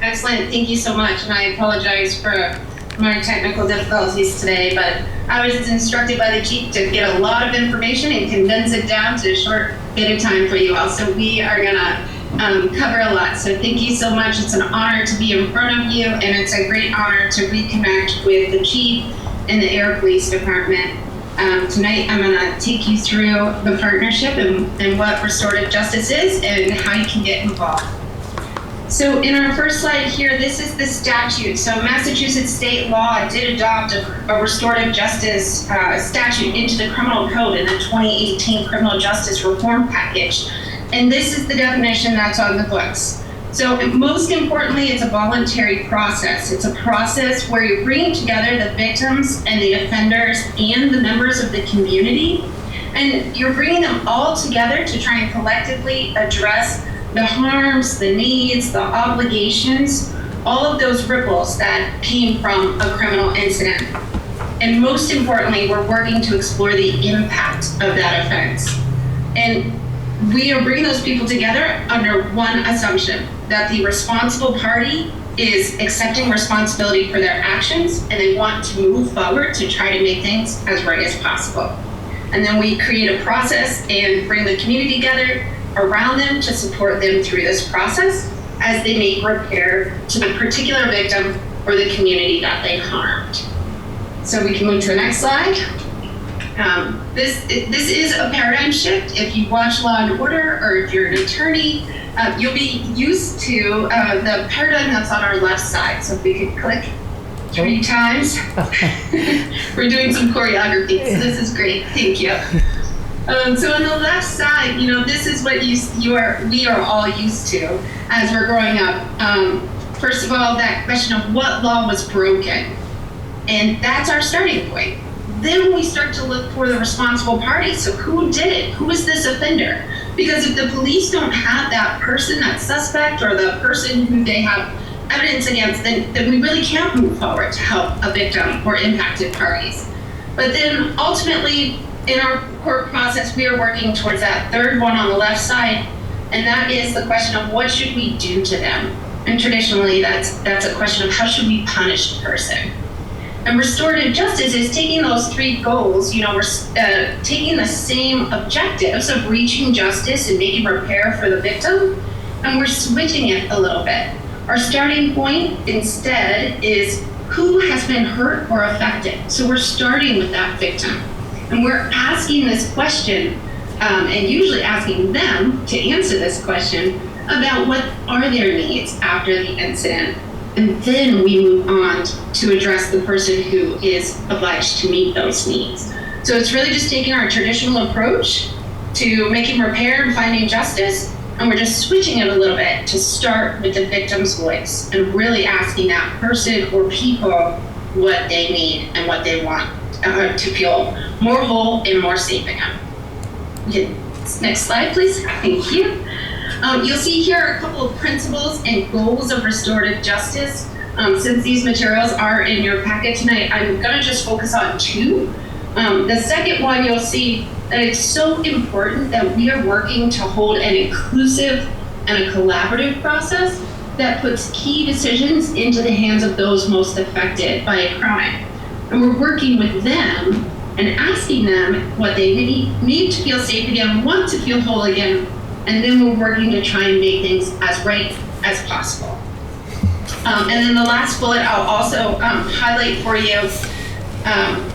Excellent. Thank you so much. And I apologize for my technical difficulties today, but I was instructed by the Chief to get a lot of information and condense it down to a short bit of time for you all. So we are going to cover a lot. So thank you so much. It's an honor to be in front of you, and it's a great honor to reconnect with the Chief and the Air Police Department. Tonight I'm going to take you through the partnership and what restorative justice is and how you can get involved. So in our first slide here, this is the statute. So Massachusetts state law did adopt a restorative justice statute into the criminal code in the 2018 criminal justice reform package. And this is the definition that's on the books. So most importantly, it's a voluntary process. It's a process where you're bringing together the victims and the offenders and the members of the community, and you're bringing them all together to try and collectively address the harms, the needs, the obligations, all of those ripples that came from a criminal incident. And most importantly, we're working to explore the impact of that offense. And we are bringing those people together under one assumption, that the responsible party is accepting responsibility for their actions and they want to move forward to try to make things as right as possible. And then we create a process and bring the community together around them to support them through this process as they make repair to the particular victim or the community that they harmed. So we can move to the next slide. This is a paradigm shift. If you watch Law and Order, or if you're an attorney, you'll be used to the paradigm that's on our left side. So if we could click 3 times. We're doing some choreography, so this is great. Thank you. So on the left side, this is what we are all used to as we're growing up. First of all, that question of what law was broken. And that's our starting point. Then we start to look for the responsible party. So who did it? Who is this offender? Because if the police don't have that person, that suspect, or the person who they have evidence against, then we really can't move forward to help a victim or impacted parties. But then ultimately, in our court process, we are working towards that third one on the left side, and that is the question of what should we do to them? And traditionally, that's a question of how should we punish the person? And restorative justice is taking those 3 goals, we're taking the same objectives of reaching justice and making repair for the victim, and we're switching it a little bit. Our starting point instead is who has been hurt or affected. So we're starting with that victim. And we're asking this question, and usually asking them to answer this question about what are their needs after the incident. And then we move on to address the person who is obliged to meet those needs. So it's really just taking our traditional approach to making repair and finding justice, and we're just switching it a little bit to start with the victim's voice and really asking that person or people what they need and what they want to feel more whole and more safe again. Okay, next slide, please. Thank you. You'll see here a couple of principles and goals of restorative justice. Since these materials are in your packet tonight, I'm going to just focus on 2. The second one, you'll see that it's so important that we are working to hold an inclusive and a collaborative process that puts key decisions into the hands of those most affected by a crime. And we're working with them and asking them what they need to feel safe again, want to feel whole again, and then we're working to try and make things as right as possible. And then the last bullet I'll also highlight for you.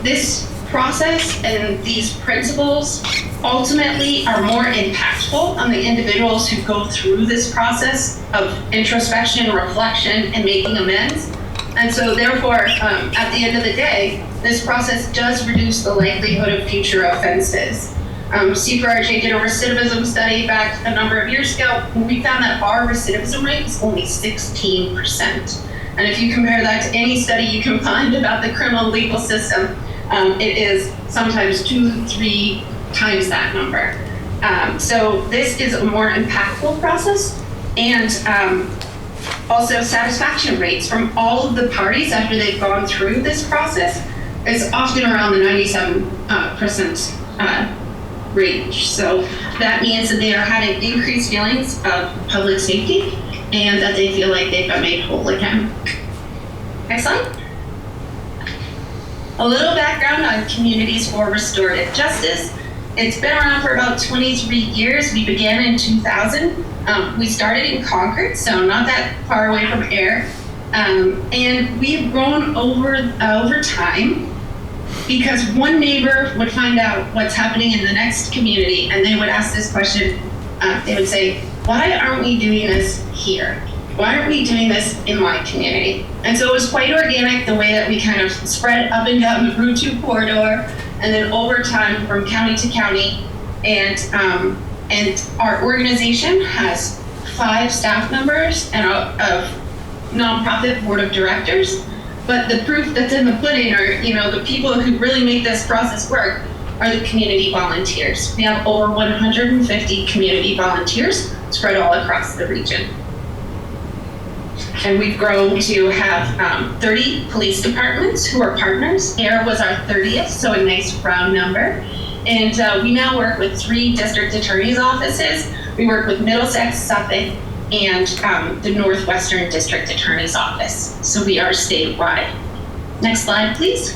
This process and these principles ultimately are more impactful on the individuals who go through this process of introspection, reflection, and making amends. And so therefore, at the end of the day, this process does reduce the likelihood of future offenses. CPRJ did a recidivism study back a number of years ago, and we found that our recidivism rate is only 16%. And if you compare that to any study you can find about the criminal legal system, it is sometimes 2-3 times that number. So this is a more impactful process, and also satisfaction rates from all of the parties after they've gone through this process is often around the 97% range. So that means that they are having increased feelings of public safety and that they feel like they've been made whole again. Next slide. A little background on Communities for Restorative Justice. It's been around for about 23 years. We began in 2000. We started in Concord, so not that far away from Ayer. And we've grown over time because one neighbor would find out what's happening in the next community, and they would ask this question. They would say, why aren't we doing this here? Why aren't we doing this in my community? And so it was quite organic, the way that we kind of spread up and down the Route 2 corridor, and then over time from county to county. And our organization has 5 staff members and a nonprofit board of directors. But the proof that's in the pudding, or the people who really make this process work, are the community volunteers. We have over 150 community volunteers spread all across the region. And we've grown to have 30 police departments who are partners. Ayer was our 30th, so a nice round number. And we now work with 3 district attorneys' offices. We work with Middlesex, Suffolk, and the Northwestern District Attorney's Office. So we are statewide. Next slide, please.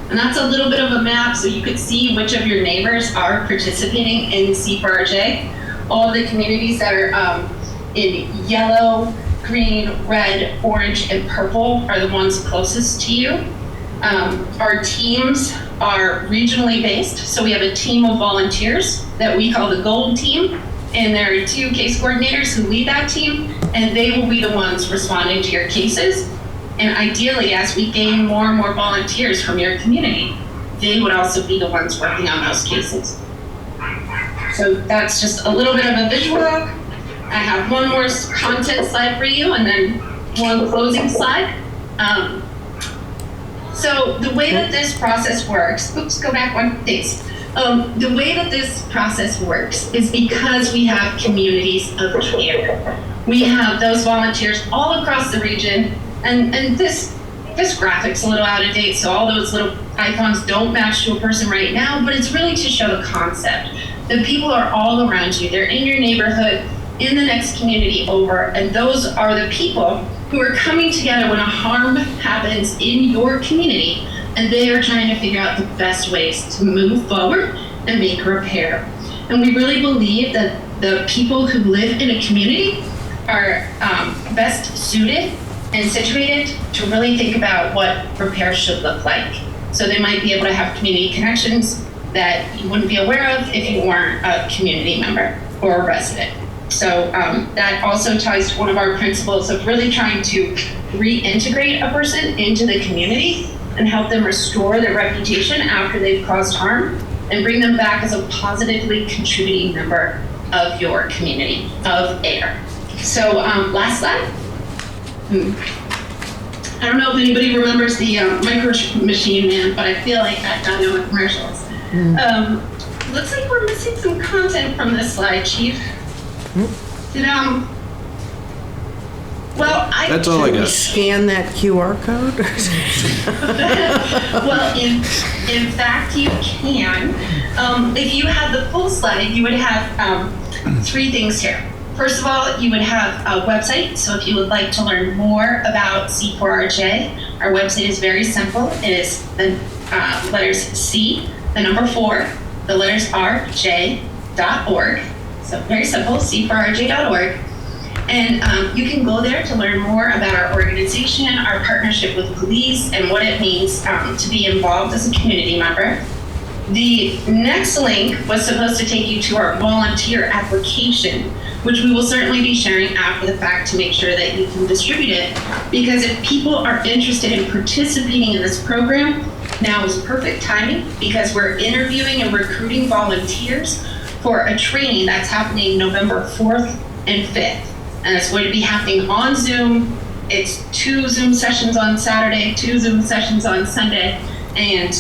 And that's a little bit of a map so you could see which of your neighbors are participating in C4RJ. All of the communities that are in yellow, green, red, orange, and purple are the ones closest to you. Our teams are regionally based, so we have a team of volunteers that we call the Gold Team, and there are 2 case coordinators who lead that team, and they will be the ones responding to your cases. And ideally, as we gain more and more volunteers from your community, they would also be the ones working on those cases. So that's just a little bit of a visual. I have one more content slide for you and then one closing slide. So the way that this process works, oops, go back one, thanks. The way that this process works is because we have communities of care. We have those volunteers all across the region, and this graphic's a little out of date, so all those little icons don't match to a person right now, but it's really to show the concept. The people are all around you. They're in your neighborhood, in the next community over, and those are the people who are coming together when a harm happens in your community, and they are trying to figure out the best ways to move forward and make repair. And we really believe that the people who live in a community are best suited and situated to really think about what repair should look like. So they might be able to have community connections that you wouldn't be aware of if you weren't a community member or a resident. So that also ties to one of our principles of really trying to reintegrate a person into the community and help them restore their reputation after they've caused harm and bring them back as a positively contributing member of your community, of Ayer. So last slide. I don't know if anybody remembers the Micro Machine Man, but I feel like I've done it with commercials. Looks like we're missing some content from this slide, Chief. Well, That's all I got. Scan that QR code? Well, in fact, you can. If you had the full slide, you would have 3 things here. First of all, you would have a website. So if you would like to learn more about C4RJ, our website is very simple. It is the letters C, the number 4, the letters RJ.org. So very simple, C4RJ.org. And you can go there to learn more about our organization, our partnership with police, and what it means to be involved as a community member. The next link was supposed to take you to our volunteer application, which we will certainly be sharing after the fact to make sure that you can distribute it. Because if people are interested in participating in this program, now is perfect timing because we're interviewing and recruiting volunteers for a training that's happening November 4th and 5th. And it's going to be happening on Zoom. It's 2 Zoom sessions on Saturday, 2 Zoom sessions on Sunday. And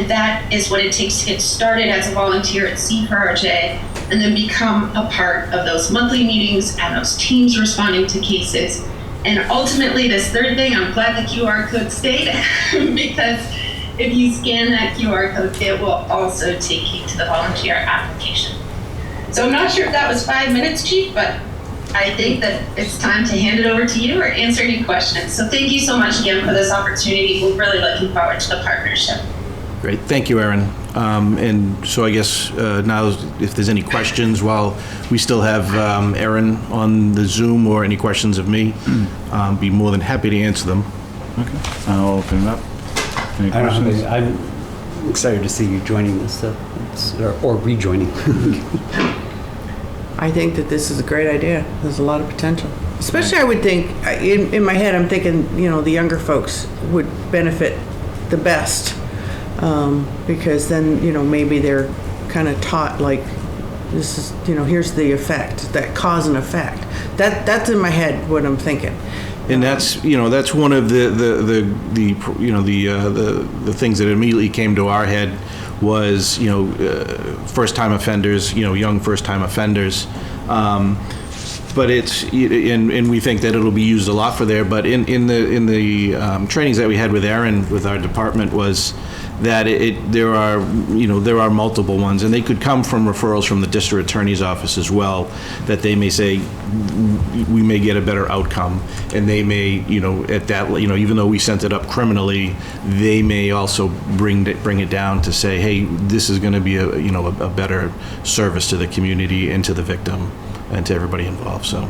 that is what it takes to get started as a volunteer at C4RJ and then become a part of those monthly meetings and those teams responding to cases. And ultimately, this third thing, I'm glad the QR code stayed because if you scan that QR code, it will also take you to the volunteer application. So I'm not sure if that was 5 minutes, Chief, but I think that it's time to hand it over to you or answer any questions. So thank you so much again for this opportunity. We're really looking forward to the partnership. Great, thank you, Erin. And so I guess now if there's any questions while we still have Erin on the Zoom or any questions of me, be more than happy to answer them. Okay, I'll open it up. Any questions? I'm excited to see you joining this, or rejoining. I think that this is a great idea. There's a lot of potential. Especially, I would think, in my head, I'm thinking, the younger folks would benefit the best because then, maybe they're kind of taught, like, this is, here's the effect, that cause and effect. That's in my head what I'm thinking. And that's one of the things that immediately came to our head was, first-time offenders, young first-time offenders. But it's, and we think that it'll be used a lot for there, but in the trainings that we had with Aaron, with our department, was that there are multiple ones, and they could come from referrals from the district attorney's office as well, that they may say, we may get a better outcome, and they may, at that, even though we sent it up criminally, they may also bring it down to say, hey, this is going to be a better service to the community and to the victim and to everybody involved. So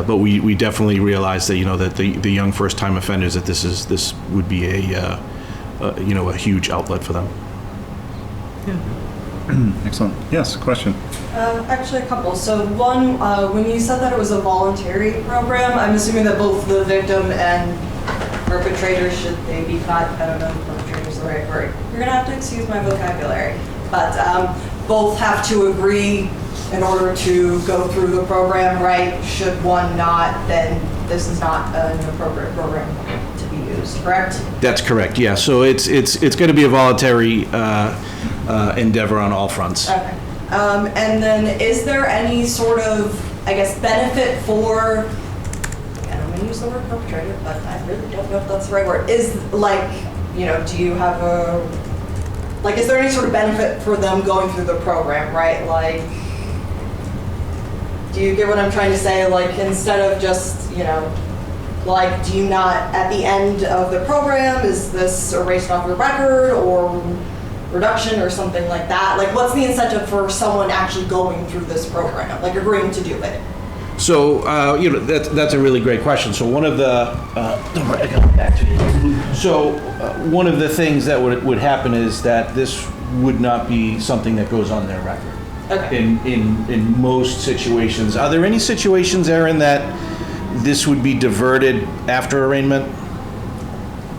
but we definitely realize that that the young first-time offenders, that this would be a huge outlet for them. Excellent. Yes, question. Actually, a couple. So one, when you said that it was a voluntary program, I'm assuming that both the victim and perpetrator, should they be caught, I don't know if perpetrator is the right word. You're gonna have to excuse my vocabulary, but both have to agree in order to go through the program, right? Should one not, then this is not an appropriate program to be used, correct? That's correct, yeah. So it's going to be a voluntary endeavor on all fronts. Okay. And then is there any sort of, I guess, benefit for, and I'm going to use the word perpetrator, but I really don't know if that's the right word, is like, do you have is there any sort of benefit for them going through the program, right? Like, do you get what I'm trying to say? Like, instead of just, do you not, at the end of the program, is this erased off your record or reduction or something like that? Like, what's the incentive for someone actually going through this program, like agreeing to do it? So, that's a really great question. So one of the, one of the things that would happen is that this would not be something that goes on their record. Okay. In most situations. Are there any situations, Aaron, that this would be diverted after arraignment?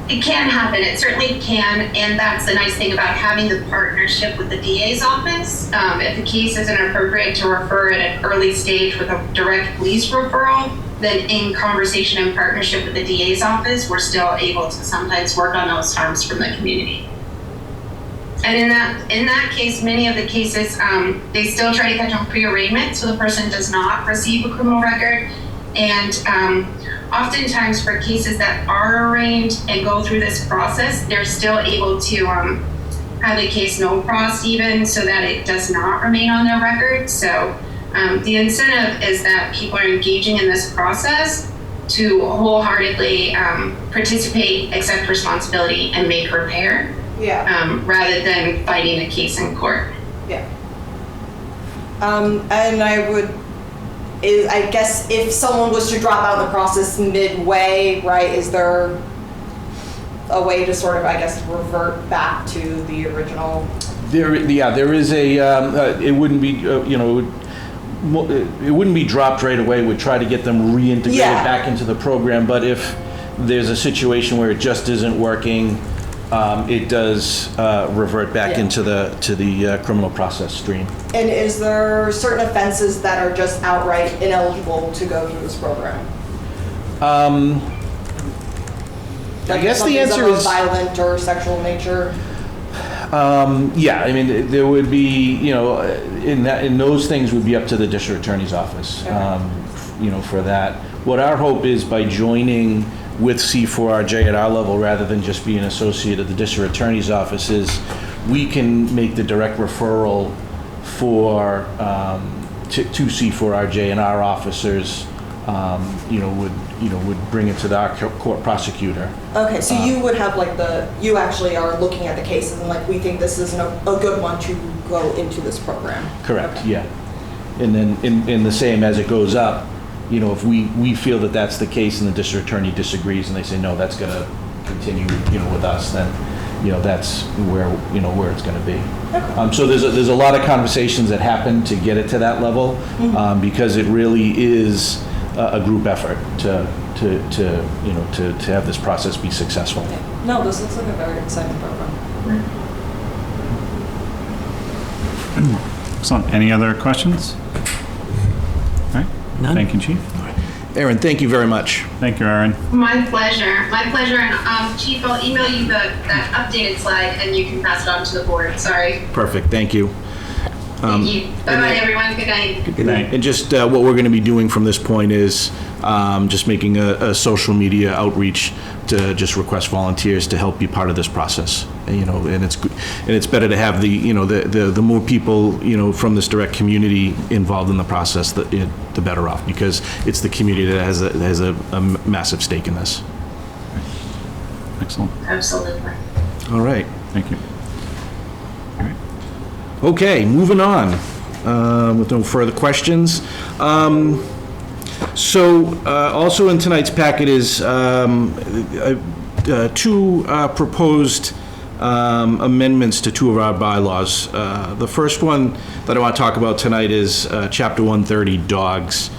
It can happen. It certainly can, and that's the nice thing about having the partnership with the DA's office. If the case isn't appropriate to refer at an early stage with a direct police referral, then in conversation and partnership with the DA's office, we're still able to sometimes work on those harms from the community. And in that case, many of the cases, they still try to catch on pre-arraignment, so the person does not receive a criminal record. And oftentimes for cases that are arraigned and go through this process, they're still able to have the case no pros even, so that it does not remain on their record. So the incentive is that people are engaging in this process to wholeheartedly participate, accept responsibility, and make repair. Yeah. Rather than fighting the case in court. Yeah. And I guess if someone was to drop out of the process midway, right, is there a way to sort of, I guess, revert back to the original? There is it wouldn't be, it wouldn't be dropped right away. We'd try to get them reintegrated back into the program, but if there's a situation where it just isn't working, it does revert back into the criminal process stream. And is there certain offenses that are just outright ineligible to go through this program? I guess the answer is violent or sexual nature. Yeah, I mean, there would be, in those things would be up to the district attorney's office, for that. What our hope is, by joining with C4RJ at our level, rather than just being associated at the district attorney's office, is we can make the direct referral for to C4RJ, and our officers would bring it to our court prosecutor. Okay, so you would have you actually are looking at the cases and we think this is a good one to go into this program. Correct. Okay. Yeah. And then in the same as it goes up, if we feel that that's the case and the district attorney disagrees and they say, no, that's going to continue, with us, then, that's where it's going to be. Okay. So there's a lot of conversations that happen to get it to that level, because it really is a group effort to have this process be successful. No, this looks like a very exciting program. Excellent. Any other questions? All right. None. Thank you, Chief. Aaron, thank you very much. Thank you, Aaron. My pleasure. My pleasure. And Chief, I'll email you that updated slide and you can pass it on to the board. Sorry. Perfect, thank you. Thank you. Bye-bye, everyone. Good night. Good night. And just what we're going to be doing from this point is just making a social media outreach to just request volunteers to help be part of this process. And it's better to have the more people from this direct community involved in the process, the better off, because it's the community that has a massive stake in this. Excellent. Absolutely. All right. Thank you. All right. Okay, moving on with no further questions. Also in tonight's packet is two proposed amendments to two of our bylaws. The first one that I want to talk about tonight is Chapter 130, dogs.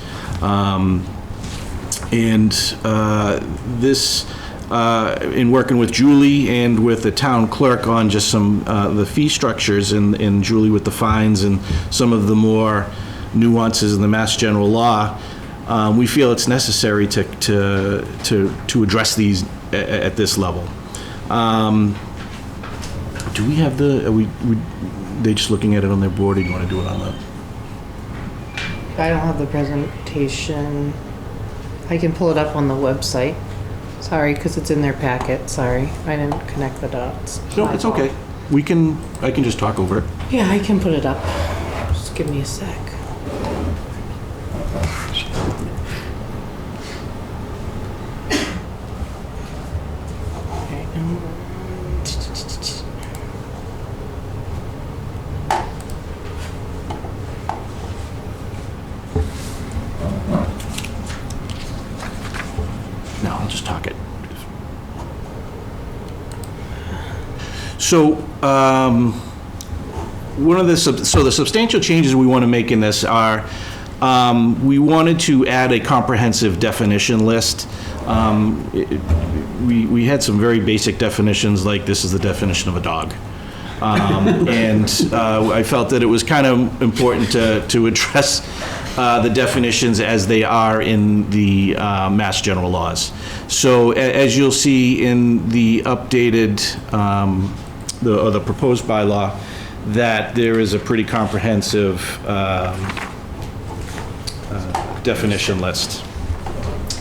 This, in working with Julie and with the town clerk on just some the fee structures, and Julie with the fines and some of the more nuances in the Mass General Law, we feel it's necessary to address these at this level. Do we have are they just looking at it on their board, or do you want to do it on the? I don't have the presentation. I can pull it up on the website. Sorry, because it's in their packet. Sorry, I didn't connect the dots. No, it's okay. I can just talk over it. Yeah, I can put it up. Just give me a sec. No, I'll just talk it. So, the substantial changes we want to make in this are, we wanted to add a comprehensive definition list. We had some very basic definitions, like this is the definition of a dog. I felt that it was kind of important to address the definitions as they are in the Mass General laws. So as you'll see in the updated, the proposed bylaw, that there is a pretty comprehensive definition list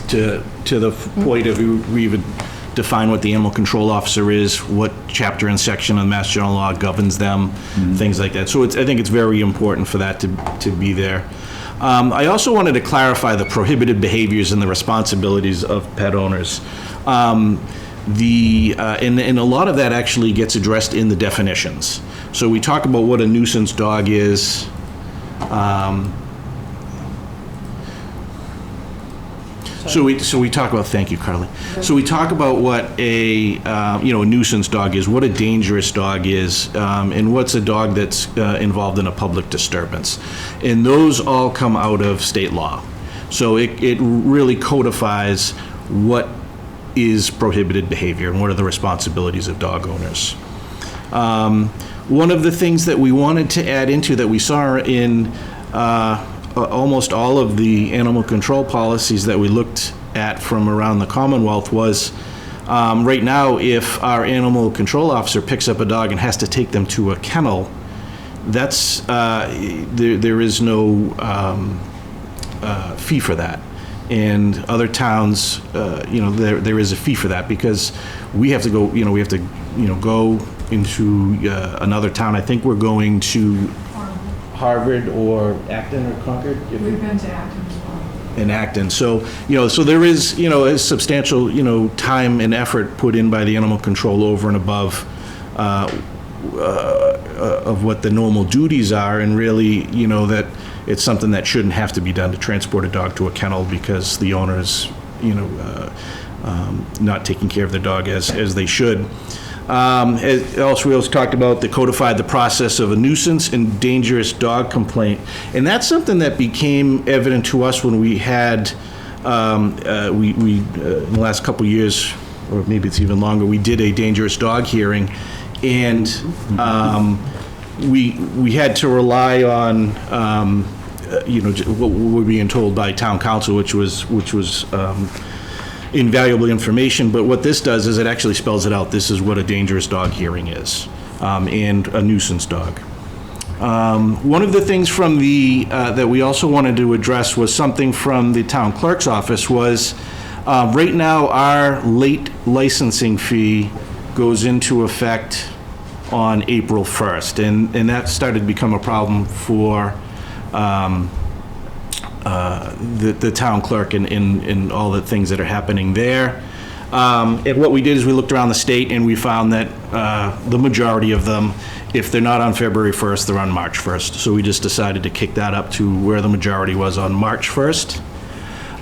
to the point of we even define what the animal control officer is, what chapter and section of the Mass General Law governs them, things like that. So I think it's very important for that to be there. I also wanted to clarify the prohibited behaviors and the responsibilities of pet owners. And a lot of that actually gets addressed in the definitions. So we talk about what a nuisance dog is. So we talk about, thank you, Carly. So we talk about what a nuisance dog is, what a dangerous dog is, and what's a dog that's involved in a public disturbance. And those all come out of state law. So it really codifies what is prohibited behavior and what are the responsibilities of dog owners. One of the things that we wanted to add into that we saw in almost all of the animal control policies that we looked at from around the Commonwealth was, right now, if our animal control officer picks up a dog and has to take them to a kennel, that's there is no fee for that. And other towns, there is a fee for that, because we have to go, go into another town. I think we're going to Harvard or Acton or Concord? We've been to Acton as well. In Acton. So, so there is, a substantial, time and effort put in by the animal control over and above of what the normal duties are, and really, that it's something that shouldn't have to be done to transport a dog to a kennel because the owner's, not taking care of the dog as they should. We also talked about codified the process of a nuisance and dangerous dog complaint. And that's something that became evident to us when we had, in the last couple of years, or maybe it's even longer, we did a dangerous dog hearing. And we had to rely on, what we're being told by town council, which was invaluable information. But what this does is it actually spells it out. This is what a dangerous dog hearing is, and a nuisance dog. One of the things from that we also wanted to address was something from the town clerk's office was, right now, our late licensing fee goes into effect on April 1st, and that started to become a problem for the town clerk and all the things that are happening there. And what we did is we looked around the state and we found that the majority of them, if they're not on February 1st, they're on March 1st. So we just decided to kick that up to where the majority was on March 1st.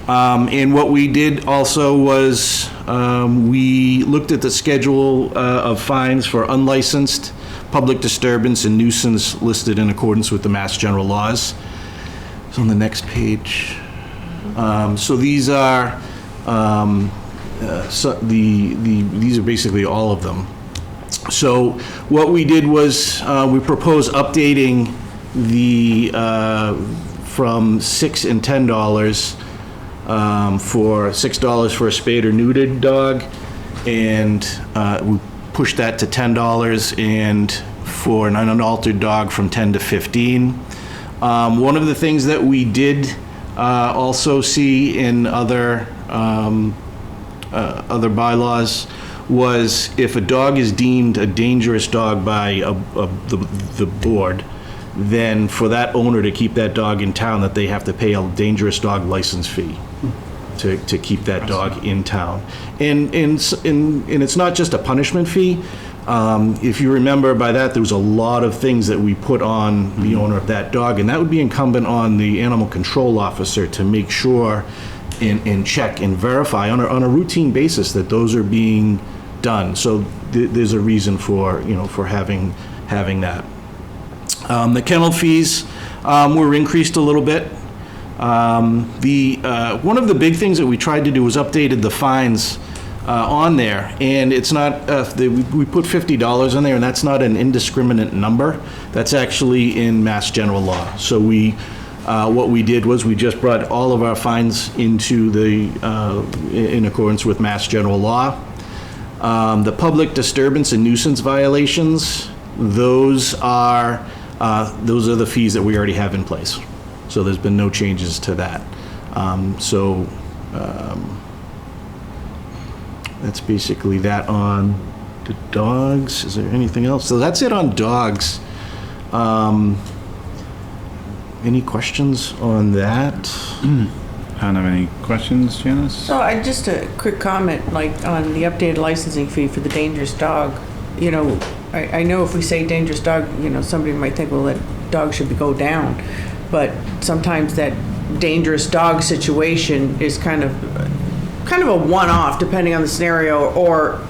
And what we did also was we looked at the schedule of fines for unlicensed public disturbance and nuisance listed in accordance with the Mass General laws. It's on the next page. So these are these are basically all of them. So what we did was we proposed updating the from $6 and $10 for $6 for a spayed or neutered dog, and we pushed that to $10, and for an unaltered dog from $10 to $15. One of the things that we did also see in other bylaws was if a dog is deemed a dangerous dog by the board, then for that owner to keep that dog in town, that they have to pay a dangerous dog license fee to keep that dog in town. And it's not just a punishment fee. If you remember by that, there was a lot of things that we put on the owner of that dog, and that would be incumbent on the animal control officer to make sure and check and verify on a routine basis that those are being done. So there's a reason for having that. The kennel fees were increased a little bit. One of the big things that we tried to do was updated the fines on there, and it's not we put $50 on there, and that's not an indiscriminate number. That's actually in Mass General law. So what we did was we just brought all of our fines into in accordance with Mass General law. The public disturbance and nuisance violations, those are the fees that we already have in place. So there's been no changes to that. That's basically that on the dogs. Is there anything else? So that's it on dogs. Any questions on that? I don't have any questions, Janice? So just a quick comment, like on the updated licensing fee for the dangerous dog. I know if we say dangerous dog, somebody might think, well, that dog should go down. But sometimes that dangerous dog situation is kind of a one-off, depending on the scenario, or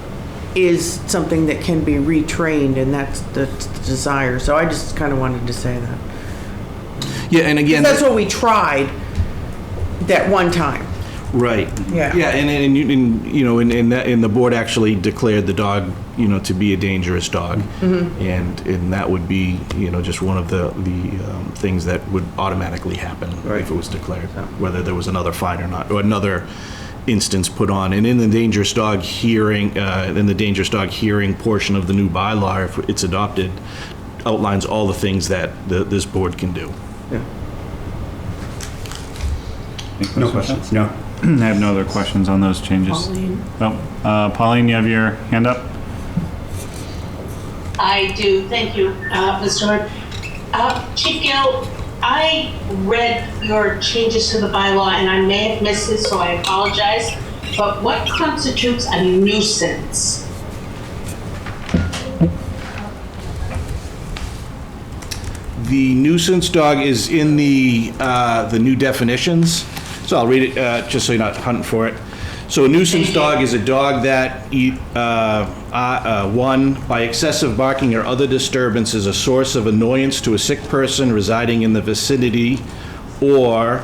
is something that can be retrained, and that's the desire. So I just kind of wanted to say that. Yeah, and again, that's what we tried that one time. Right. Yeah. Yeah, and the board actually declared the dog, to be a dangerous dog, and that would be, just one of the things that would automatically happen if it was declared, whether there was another fine or not, or another instance put on. And in the dangerous dog hearing, portion of the new bylaw, if it's adopted, outlines all the things that this board can do. Yeah. No questions? No. I have no other questions on those changes. Pauline. Pauline, you have your hand up? I do. Thank you, Mr. Hurd. Chief Gill, I read your changes to the bylaw, and I may have missed it, so I apologize. But what constitutes a nuisance? The nuisance dog is in the new definitions. So I'll read it just so you're not hunting for it. So a nuisance dog is a dog that, one, by excessive barking or other disturbance is a source of annoyance to a sick person residing in the vicinity, or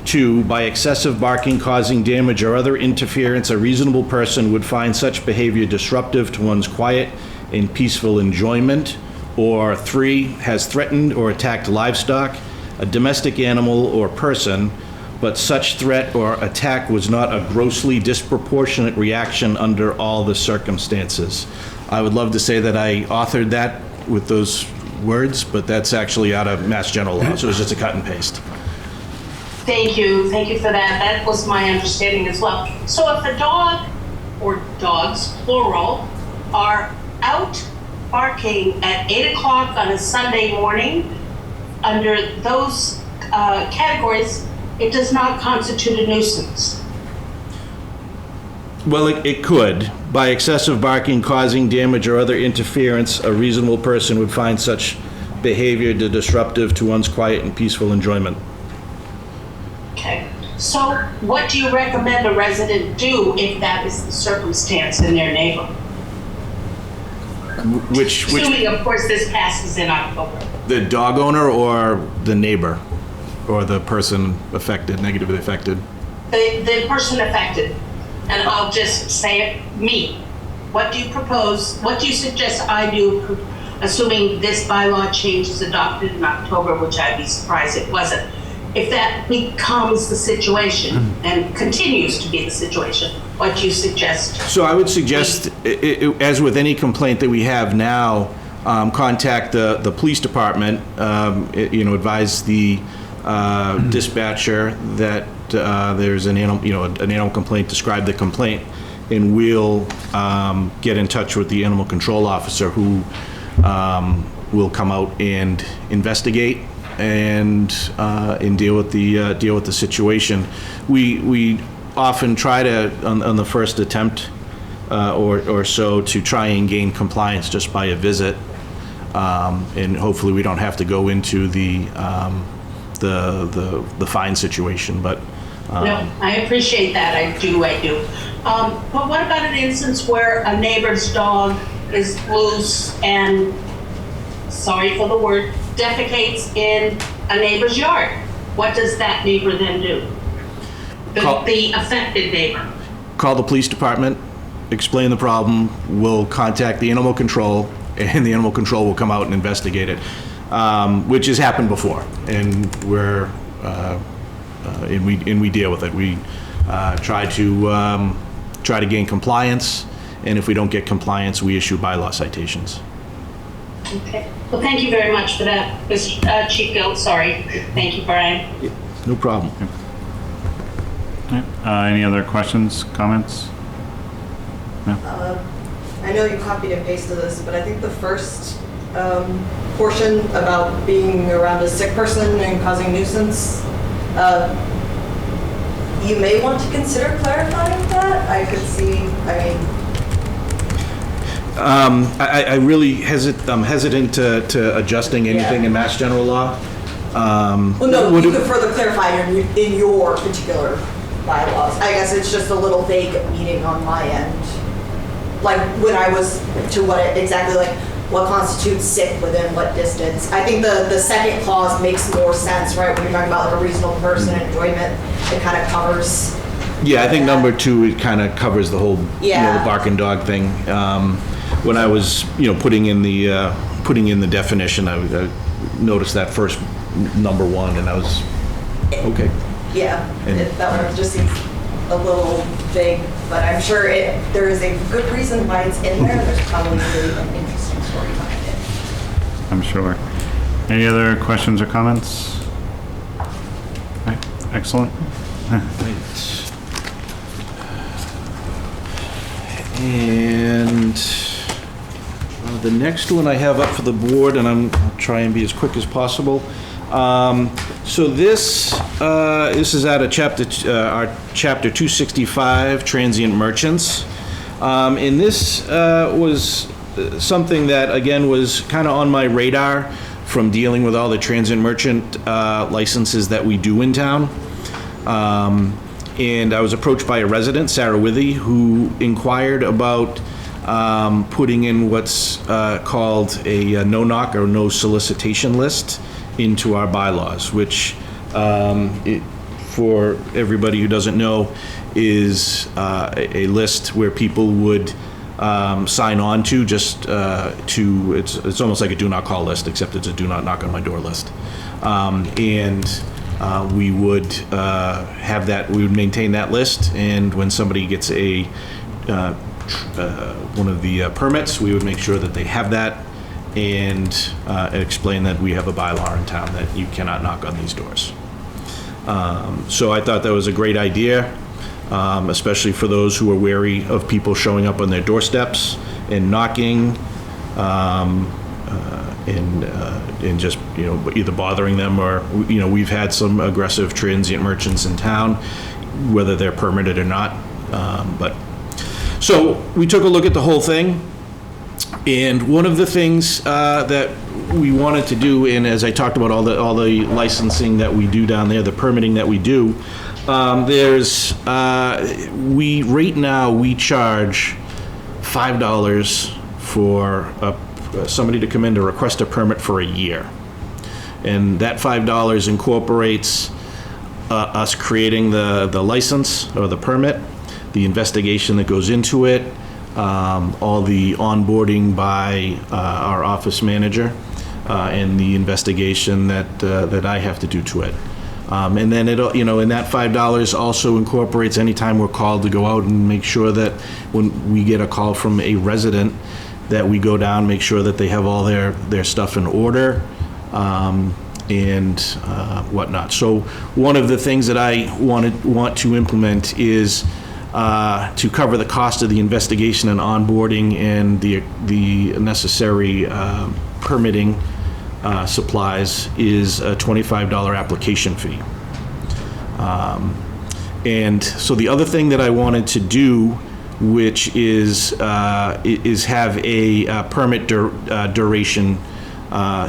two, by excessive barking causing damage or other interference, a reasonable person would find such behavior disruptive to one's quiet and peaceful enjoyment, or 3, has threatened or attacked livestock, a domestic animal, or person, but such threat or attack was not a grossly disproportionate reaction under all the circumstances. I would love to say that I authored that with those words, but that's actually out of Mass General Law, so it's just a cut and paste. Thank you for that. That was my understanding as well. So if a dog, or dogs, plural, are out barking at 8 o'clock on a Sunday morning, under those categories, it does not constitute a nuisance. Well, it could. By excessive barking causing damage or other interference, a reasonable person would find such behavior disruptive to one's quiet and peaceful enjoyment. Okay. So what do you recommend a resident do if that is the circumstance in their neighborhood? Assuming, of course, this passes in October. The dog owner or the neighbor? Or the person affected, negatively affected? The person affected. And I'll just say it, me. What do you propose, what do you suggest I do, assuming this bylaw change is adopted in October, which I'd be surprised it wasn't. If that becomes the situation and continues to be the situation, what do you suggest? So I would suggest, as with any complaint that we have now, contact the police department, advise the dispatcher that there's an animal complaint, describe the complaint, and we'll get in touch with the animal control officer who will come out and investigate and deal with the situation. We often try to on the first attempt or so to try and gain compliance just by a visit, and hopefully we don't have to go into the fine situation, but no, I appreciate that. I do. But what about an instance where a neighbor's dog is loose and, sorry for the word, defecates in a neighbor's yard? What does that neighbor then do? The affected neighbor. Call the police department, explain the problem, we'll contact the animal control, and the animal control will come out and investigate it. Which has happened before, and we deal with it. We try to gain compliance, and if we don't get compliance, we issue bylaw citations. Okay. Well, thank you very much for that, Mr. Chief Gill. Sorry. Thank you, Brian. No problem. Any other questions, comments? No? I know you copied and pasted this, but I think the first portion about being around a sick person and causing nuisance, you may want to consider clarifying that. I could see, I really I'm hesitant to adjusting anything in Mass General Law. Well, no, you could further clarify in your particular bylaws. I guess it's just a little vague meaning on my end. Like when I was to what constitutes sick within what distance. I think the second clause makes more sense, right? When you're talking about like a reasonable person and enjoyment, it kind of covers. Yeah, I think number 2, it kind of covers the whole the barking dog thing. When I was putting in the definition, I noticed that first number 1, and I was okay. Yeah, that one just seems a little vague, but I'm sure there is a good reason why it's in there. There's probably really an interesting story behind it. I'm sure. Any other questions or comments? Okay, excellent. And the next one I have up for the board, and I'll try and be as quick as possible. So this is out of our chapter 265, transient merchants. And this was something that, again, was kind of on my radar from dealing with all the transient merchant licenses that we do in town. And I was approached by a resident, Sarah Withy, who inquired about putting in what's called a no-knock or no solicitation list into our bylaws, which, for everybody who doesn't know, is a list where people would sign on to, just it's almost like a do not call list, except it's a do not knock on my door list. We would have that, we would maintain that list, and when somebody gets one of the permits, we would make sure that they have that, and explain that we have a bylaw in town that you cannot knock on these doors. So I thought that was a great idea, especially for those who are wary of people showing up on their doorsteps and knocking, and just, either bothering them or, we've had some aggressive transient merchants in town, whether they're permitted or not. So we took a look at the whole thing, and one of the things that we wanted to do, and as I talked about all the licensing that we do down there, the permitting that we do, right now we charge $5 for somebody to come in to request a permit for a year, and that $5 incorporates us creating the license or the permit, the investigation that goes into it, all the onboarding by our office manager, and the investigation that I have to do to it. And then it'll, and that $5 also incorporates any time we're called to go out and make sure that when we get a call from a resident, that we go down, make sure that they have all their stuff in order, and whatnot. So one of the things that I want to implement is to cover the cost of the investigation and onboarding and the necessary permitting supplies is a $25 application fee. And so the other thing that I wanted to do, which is have a permit duration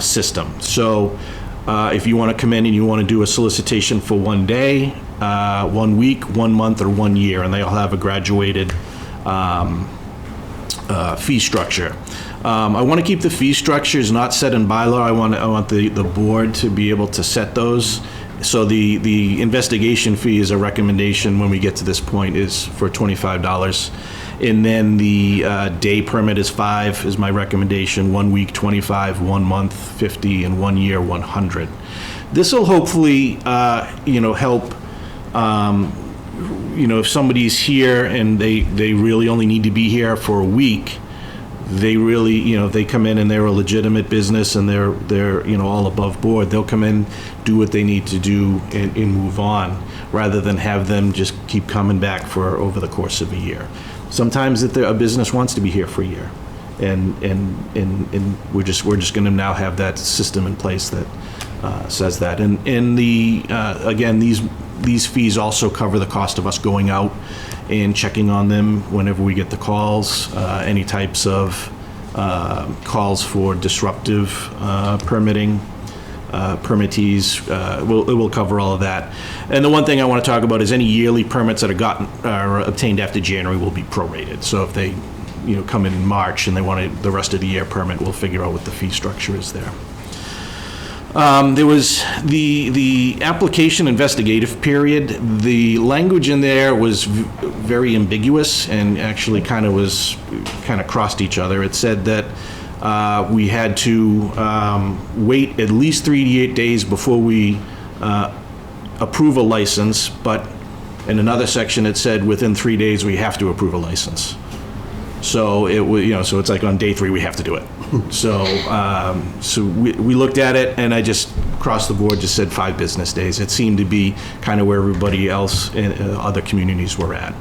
system. So if you want to come in and you want to do a solicitation for 1 day, 1 week, 1 month, or 1 year, and they all have a graduated fee structure. I want to keep the fee structures not set in bylaw. I want the board to be able to set those. So the investigation fee is a recommendation when we get to this point is for $25. And then the day permit is $5 is my recommendation, 1 week $25, 1 month $50, and 1 year $100. This will hopefully help. If somebody's here and they really only need to be here for a week, they really, if they come in and they're a legitimate business and they're all above board, they'll come in, do what they need to do, and move on, rather than have them just keep coming back for over the course of a year. Sometimes a business wants to be here for a year, and we're just going to now have that system in place that says that. And again, these fees also cover the cost of us going out and checking on them whenever we get the calls, any types of calls for disruptive permitting, permittees. It will cover all of that. And the one thing I want to talk about is any yearly permits that are obtained after January will be prorated. So if they come in March and they want the rest of the year permit, we'll figure out what the fee structure is there. There was the application investigative period. The language in there was very ambiguous and actually kind of crossed each other. It said that we had to wait at least 38 days before we approve a license, but in another section it said within 3 days we have to approve a license. So it was, so it's like on day 3 we have to do it. So we looked at it, and I just across the board just said 5 business days. It seemed to be kind of where everybody else in other communities were at.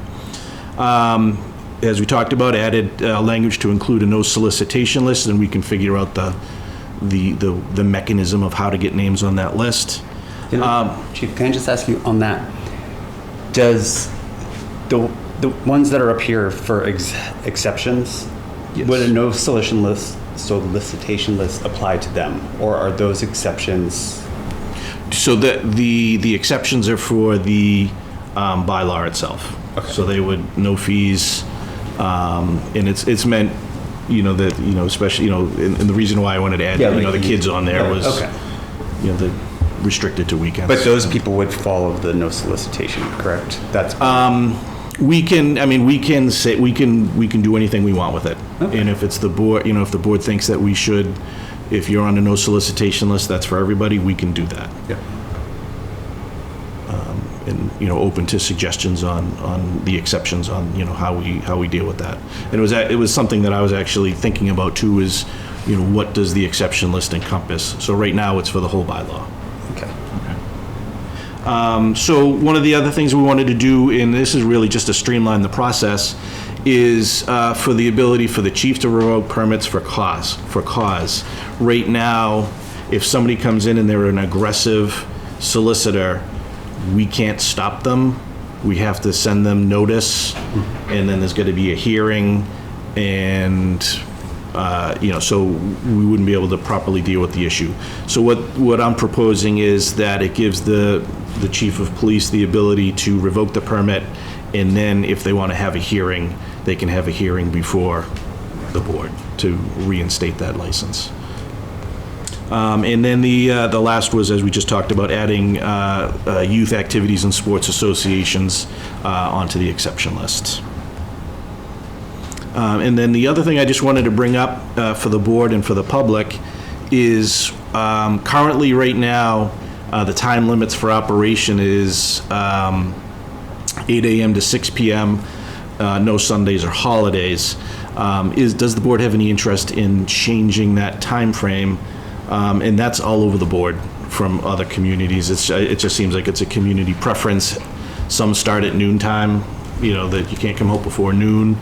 As we talked about, added language to include a no solicitation list, and we can figure out the mechanism of how to get names on that list. Chief, can I just ask you on that? Does the ones that are up here for exceptions, yes, would a no solicitation list apply to them, or are those exceptions? So the exceptions are for the bylaw itself. Okay. So they would no fees, and it's meant, that especially and the reason why I wanted to add the kids on there was the restricted to weekends. But those people would follow the no solicitation, correct? That's We can say, we can do anything we want with it. And if it's the board, if the board thinks that we should, if you're on a no solicitation list, that's for everybody, we can do that. Yeah. And, open to suggestions on the exceptions on, how we deal with that. And it was something that I was actually thinking about too, is, what does the exception list encompass? So right now, it's for the whole bylaw. Okay. So one of the other things we wanted to do, and this is really just to streamline the process, is for the ability for the chief to revoke permits for cause. Right now, if somebody comes in and they're an aggressive solicitor, we can't stop them. We have to send them notice, and then there's going to be a hearing, and so we wouldn't be able to properly deal with the issue. So what I'm proposing is that it gives the chief of police the ability to revoke the permit, and then if they want to have a hearing, they can have a hearing before the board to reinstate that license. And then the last was, as we just talked about, adding youth activities and sports associations onto the exception lists. And then the other thing I just wanted to bring up for the board and for the public is currently right now, the time limits for operation is 8 a.m. to 6 p.m., no Sundays or holidays. Does the board have any interest in changing that time frame? And that's all over the board from other communities. It just seems like it's a community preference. Some start at noontime, that you can't come home before noon.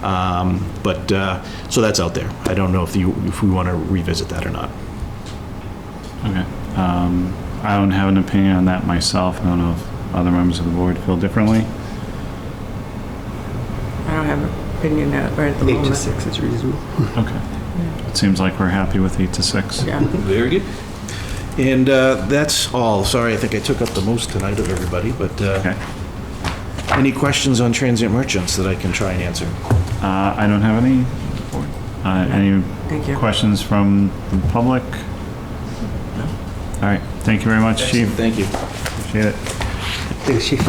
So that's out there. I don't know if we want to revisit that or not. Okay. I don't have an opinion on that myself. I don't know if other members of the board feel differently. I don't have an opinion right at the moment. 8 to 6 is reasonable. Okay. It seems like we're happy with 8 to 6. Yeah. Very good. And that's all. Sorry, I think I took up the most tonight of everybody, but Okay. any questions on transient merchants that I can try and answer? I don't have any. Any Thank you. questions from the public? No. All right. Thank you very much, Chief. Thank you. Appreciate it. Thanks, Chief.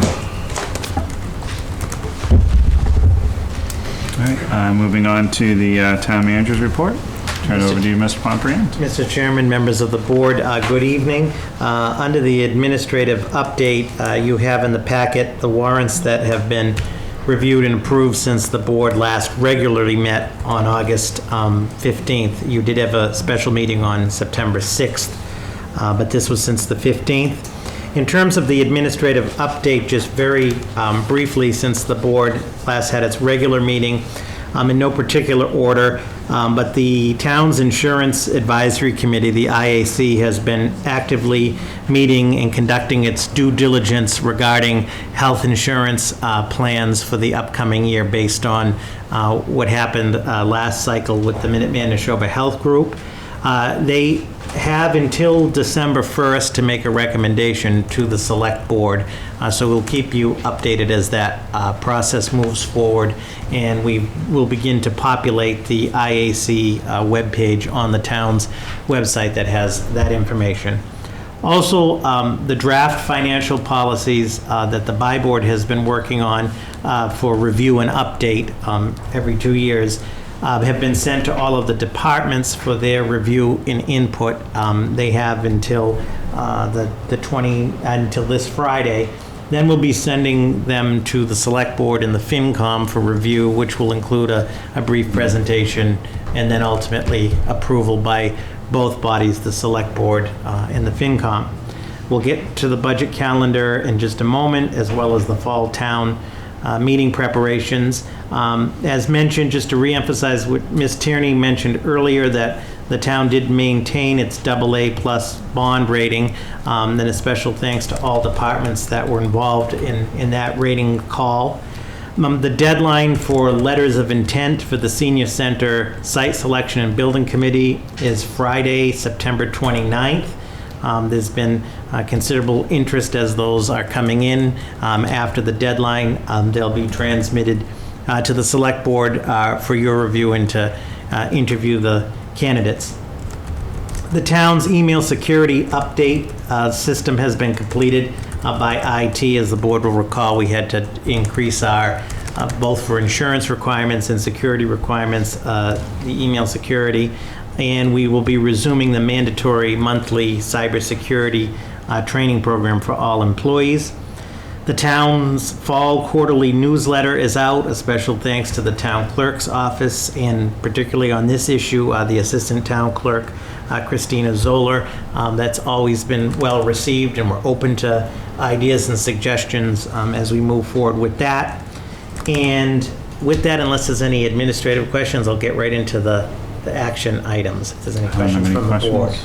All right. Moving on to the town manager's report. Turn it over to you, Mr. Pompriant. Mr. Chairman, members of the board, good evening. Under the administrative update, you have in the packet the warrants that have been reviewed and approved since the board last regularly met on August 15th. You did have a special meeting on September 6th, but this was since the 15th. In terms of the administrative update, just very briefly, since the board last had its regular meeting, in no particular order, but the Town's Insurance Advisory Committee, the IAC, has been actively meeting and conducting its due diligence regarding health insurance plans for the upcoming year based on what happened last cycle with the Minuteman Neshoba Health Group. They have until December 1st to make a recommendation to the Select Board, so we'll keep you updated as that process moves forward, and we will begin to populate the IAC webpage on the town's website that has that information. Also, the draft financial policies that the BI Board has been working on for review and update every 2 years have been sent to all of the departments for their review and input. They have until until this Friday. Then we'll be sending them to the Select Board and the FinCom for review, which will include a brief presentation and then ultimately approval by both bodies, the Select Board and the FinCom. We'll get to the budget calendar in just a moment, as well as the fall town meeting preparations. As mentioned, just to reemphasize what Ms. Tierney mentioned earlier, that the town did maintain its AA+ bond rating. Then a special thanks to all departments that were involved in that rating call. The deadline for letters of intent for the Senior Center Site Selection and Building Committee is Friday, September 29th. There's been considerable interest as those are coming in. After the deadline, they'll be transmitted to the Select Board for your review and to interview the candidates. The town's email security update system has been completed by IT. As the board will recall, we had to increase our both for insurance requirements and security requirements, the email security. And we will be resuming the mandatory monthly cybersecurity training program for all employees. The town's fall quarterly newsletter is out. A special thanks to the town clerk's office, and particularly on this issue, the assistant town clerk, Christina Zoller. That's always been well received, and we're open to ideas and suggestions as we move forward with that. And with that, unless there's any administrative questions, I'll get right into the action items, if there's any questions from the board.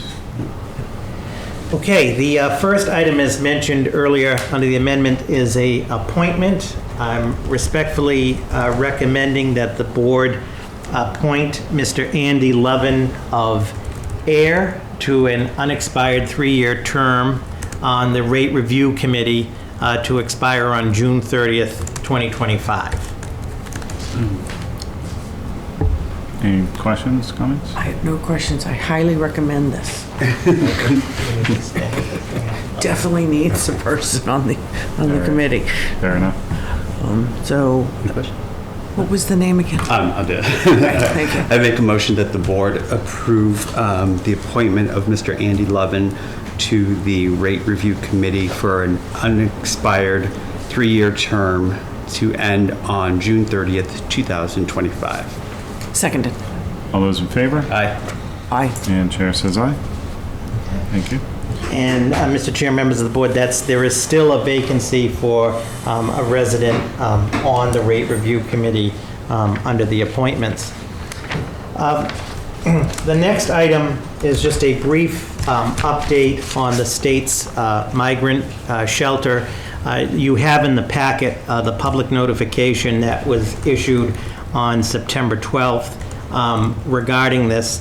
Okay, the first item, as mentioned earlier under the amendment, is a appointment. I'm respectfully recommending that the board appoint Mr. Andy Lovin of Ayer to an unexpired 3-year term on the Rate Review Committee to expire on June 30th, 2025. Any questions, comments? I have no questions. I highly recommend this. Definitely needs a person on the committee. Fair enough. So, what was the name again? I'll do it. Thank you. I make a motion that the board approve the appointment of Mr. Andy Lovin to the Rate Review Committee for an unexpired 3-year term to end on June 30th, 2025. Seconded. All those in favor? Aye. Aye. And chair says aye. Thank you. And Mr. Chair, members of the board, there is still a vacancy for a resident on the Rate Review Committee under the appointments. The next item is just a brief update on the state's migrant shelter. You have in the packet the public notification that was issued on September 12th regarding this.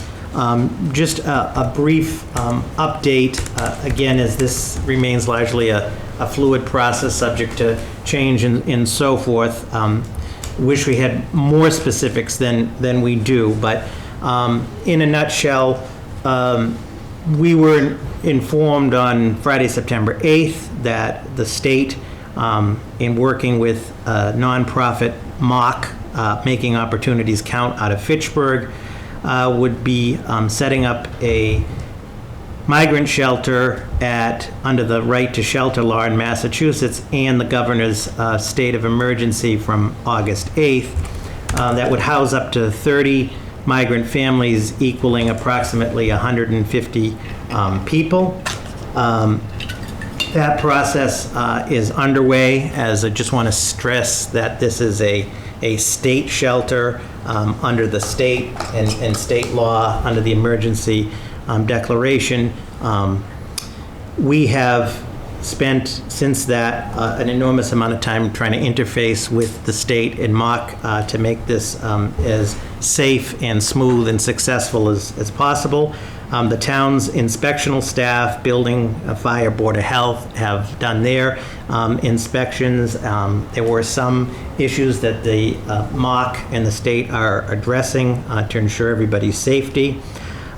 Just a brief update, again, as this remains largely a fluid process subject to change and so forth. Wish we had more specifics than we do, but in a nutshell, we were informed on Friday, September 8th, that the state, in working with nonprofit MOC, Making Opportunities Count out of Fitchburg, would be setting up a migrant shelter under the Right to Shelter law in Massachusetts and the governor's state of emergency from August 8th that would house up to 30 migrant families, equaling approximately 150 people. That process is underway, as I just want to stress that this is a state shelter under the state and state law, under the emergency declaration. We have spent since that an enormous amount of time trying to interface with the state and MOC to make this as safe and smooth and successful as possible. The town's inspectional staff, building, fire, board of health have done their inspections. There were some issues that the MOC and the state are addressing to ensure everybody's safety.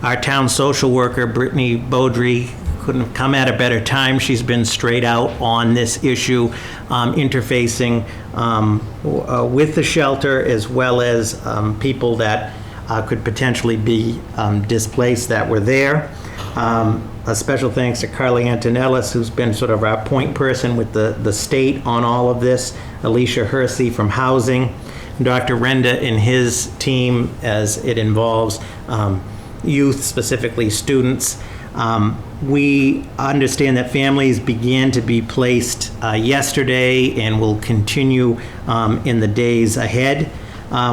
Our town social worker, Brittany Beaudry, couldn't have come at a better time. She's been straight out on this issue, interfacing with the shelter, as well as people that could potentially be displaced that were there. A special thanks to Carly Antonellis, who's been sort of our point person with the state on all of this, Alicia Hersey from Housing, Dr. Renda and his team, as it involves youth, specifically students. We understand that families began to be placed yesterday and will continue in the days ahead.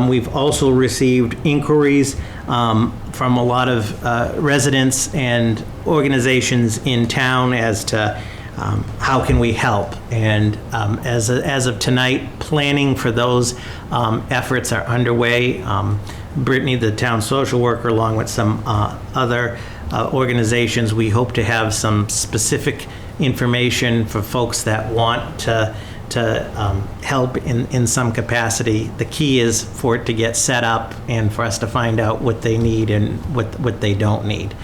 We've also received inquiries from a lot of residents and organizations in town as to how can we help. And as of tonight, planning for those efforts are underway. Brittany, the town social worker, along with some other organizations, we hope to have some specific information for folks that want to help in some capacity. The key is for it to get set up and for us to find out what they need and what they don't need.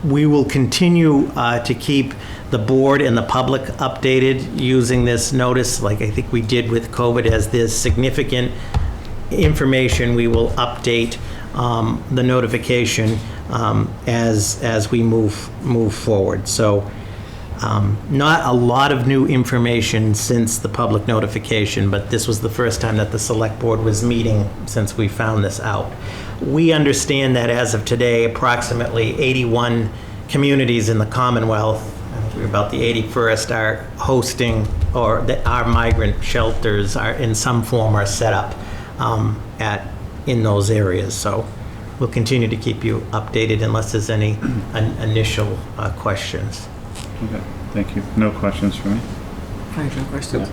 We will continue to keep the board and the public updated using this notice, like I think we did with COVID. As there's significant information, we will update the notification as we move forward. So not a lot of new information since the public notification, but this was the first time that the select board was meeting since we found this out. We understand that as of today, approximately 81 communities in the Commonwealth, I think we're about the 81st, are hosting, or our migrant shelters are in some form are set up in those areas. So we'll continue to keep you updated unless there's any initial questions. Okay, thank you. No questions for me. I have no questions.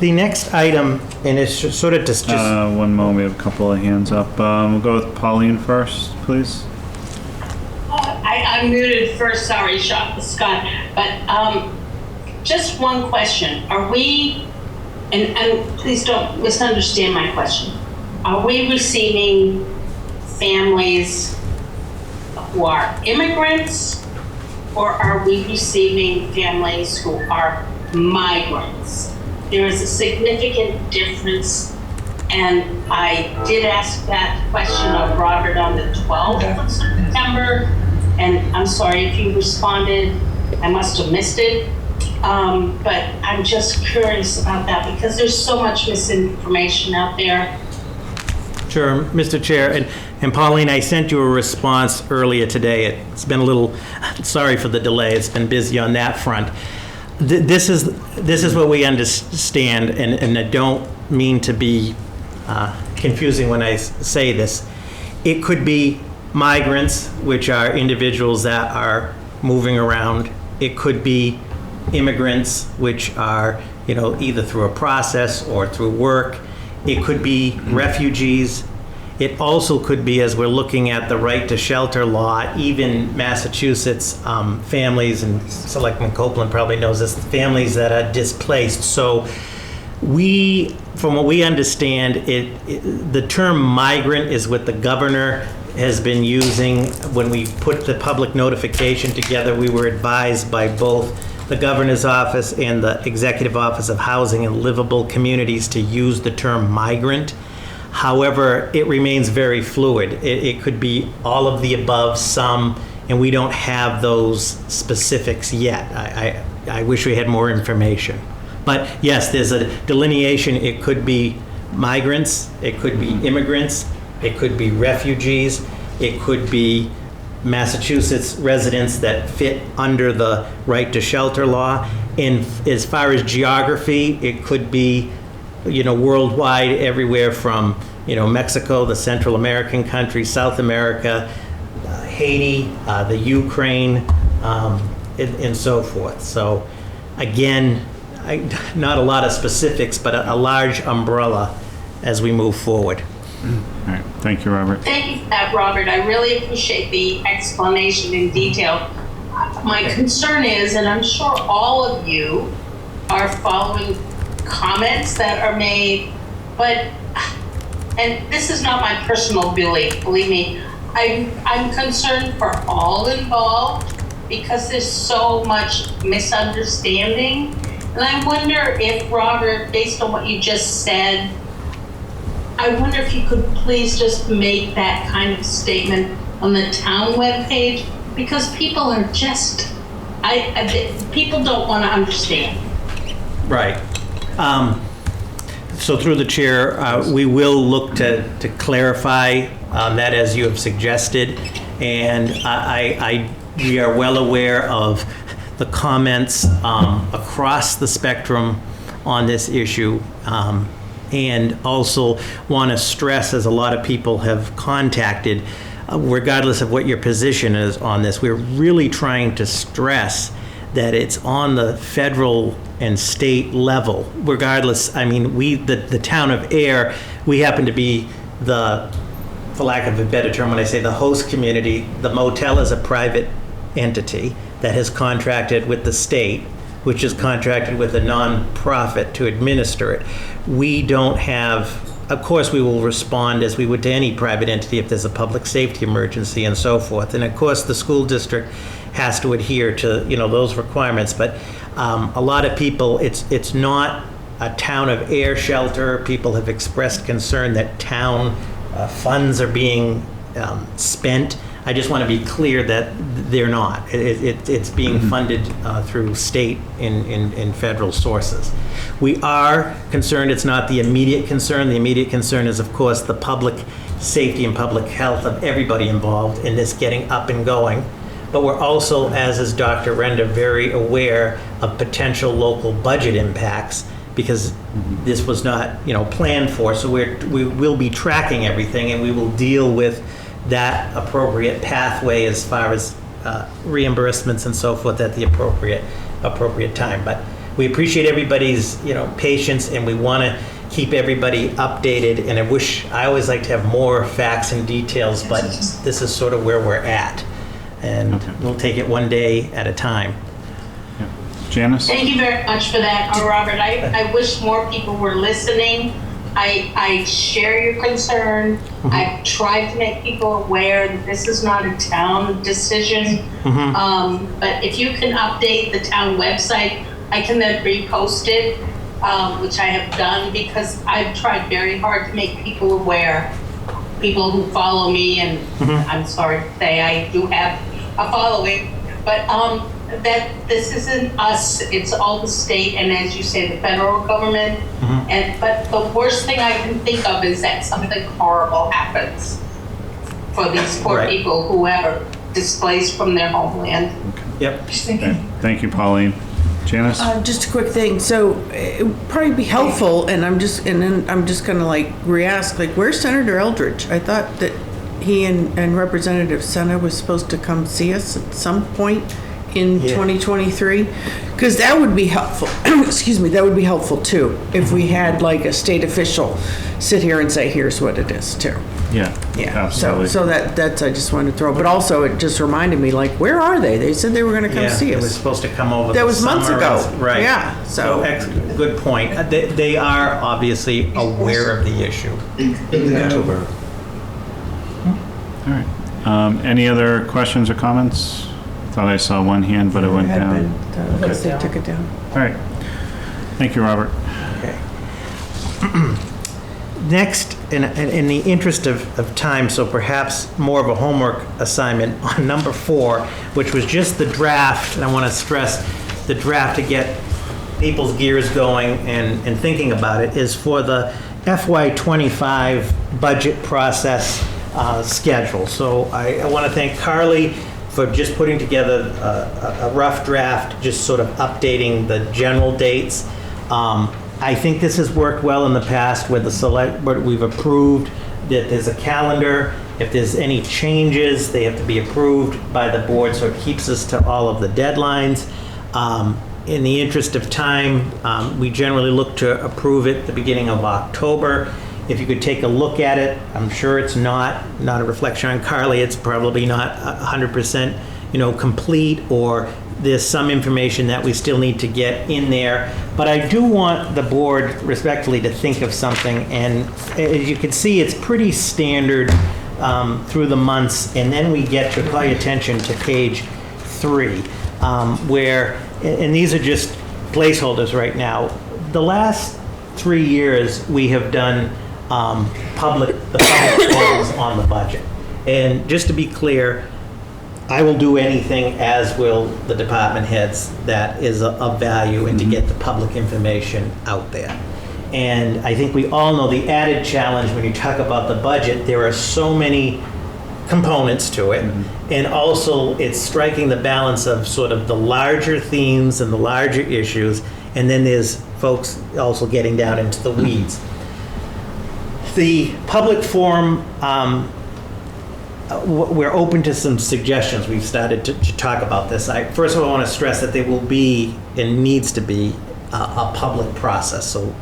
The next item, and it's sort of just one moment, we have a couple of hands up. We'll go with Pauline first, please. I'm muted first, sorry, Scott, but just one question. Are we, and please don't misunderstand my question, are we receiving families who are immigrants, or are we receiving families who are migrants? There is a significant difference, and I did ask that question of Robert on the 12th of September, and I'm sorry if you responded, I must have missed it, but I'm just curious about that because there's so much misinformation out there. Sure, Mr. Chair, and Pauline, I sent you a response earlier today. It's been a little, sorry for the delay, it's been busy on that front. This is what we understand, and I don't mean to be confusing when I say this. It could be migrants, which are individuals that are moving around. It could be immigrants, which are, either through a process or through work. It could be refugees. It also could be, as we're looking at the right to shelter law, even Massachusetts families, and Selectman Copeland probably knows this, families that are displaced. So from what we understand, the term migrant is what the governor has been using. When we put the public notification together, we were advised by both the governor's office and the executive office of housing and livable communities to use the term migrant. However, it remains very fluid. It could be all of the above, some, and we don't have those specifics yet. I wish we had more information. But yes, there's a delineation. It could be migrants, it could be immigrants, it could be refugees, it could be Massachusetts residents that fit under the right to shelter law. And as far as geography, it could be, worldwide, everywhere from, Mexico, the Central American countries, South America, Haiti, the Ukraine, and so forth. So again, not a lot of specifics, but a large umbrella as we move forward. All right, thank you, Robert. Thank you for that, Robert. I really appreciate the explanation in detail. My concern is, and I'm sure all of you are following comments that are made, and this is not my personal belief, believe me, I'm concerned for all involved because there's so much misunderstanding. And I wonder if, Robert, based on what you just said, I wonder if you could please just make that kind of statement on the town webpage, because people are just, people don't want to understand. Right. So through the chair, we will look to clarify that as you have suggested. And we are well aware of the comments across the spectrum on this issue. And also want to stress, as a lot of people have contacted, regardless of what your position is on this, we're really trying to stress that it's on the federal and state level. Regardless, I mean, the town of Ayer, we happen to be for lack of a better term, when I say the host community, the motel is a private entity that has contracted with the state, which is contracted with a nonprofit to administer it. We don't have, of course, we will respond as we would to any private entity if there's a public safety emergency and so forth. And of course, the school district has to adhere to, those requirements. But a lot of people, it's not a town of air shelter. People have expressed concern that town funds are being spent. I just want to be clear that they're not. It's being funded through state and federal sources. We are concerned it's not the immediate concern. The immediate concern is, of course, the public safety and public health of everybody involved in this getting up and going. But we're also, as is Dr. Renda, very aware of potential local budget impacts because this was not, planned for. So we will be tracking everything, and we will deal with that appropriate pathway as far as reimbursements and so forth at the appropriate time. But we appreciate everybody's patience, and we want to keep everybody updated. And I always like to have more facts and details, but this is sort of where we're at, and we'll take it one day at a time. Janice? Thank you very much for that, Robert. I wish more people were listening. I share your concern. I've tried to make people aware that this is not a town decision. But if you can update the town website, I can then repost it, which I have done because I've tried very hard to make people aware. People who follow me, and I'm sorry to say I do have a following, but that this isn't us, it's all the state and, as you say, the federal government. But the worst thing I can think of is that something horrible happens for these poor people who are displaced from their homeland. Yep. Thank you, Pauline. Janice? Just a quick thing. So it would probably be helpful, and I'm just gonna re-ask, where's Senator Eldridge? I thought that he and Representative Senna was supposed to come see us at some point in 2023, because that would be helpful. Excuse me, that would be helpful too if we had a state official sit here and say, here's what it is too. Yeah, absolutely. So that's I just wanted to throw. But also it just reminded me, where are they? They said they were going to come see us. It was supposed to come over. That was months ago. Right. Yeah. So good point. They are obviously aware of the issue. October. All right. Any other questions or comments? Thought I saw one hand, but it went down. They took it down. All right. Thank you, Robert. Okay. Next, in the interest of time, so perhaps more of a homework assignment on number 4, which was just the draft, and I want to stress the draft to get people's gears going and thinking about it, is for the FY25 budget process schedule. So I want to thank Carly for just putting together a rough draft, just sort of updating the general dates. I think this has worked well in the past where we've approved that there's a calendar. If there's any changes, they have to be approved by the board, so it keeps us to all of the deadlines. In the interest of time, we generally look to approve it the beginning of October. If you could take a look at it, I'm sure it's not a reflection on Carly. It's probably not 100%, complete, or there's some information that we still need to get in there. But I do want the board respectfully to think of something. And as you can see, it's pretty standard through the months. And then we get to call your attention to page 3, where, and these are just placeholders right now. The last 3 years, we have done the public polls on the budget. And just to be clear, I will do anything, as will the department heads, that is of value and to get the public information out there. And I think we all know the added challenge when you talk about the budget, there are so many components to it. And also it's striking the balance of sort of the larger themes and the larger issues. And then there's folks also getting down into the weeds. The public forum, we're open to some suggestions. We've started to talk about this. First of all, I want to stress that there will be and needs to be a public process. So,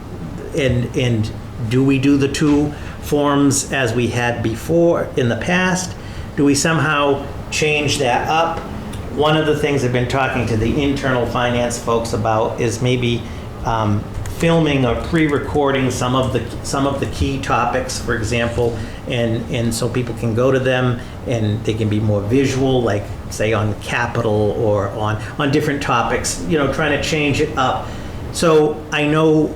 and do we do the 2 forums as we had before in the past? Do we somehow change that up? one of the things I've been talking to the internal finance folks about is maybe filming or pre-recording some of the key topics, for example, and so people can go to them and they can be more visual, like say on capital or on different topics, trying to change it up. So I know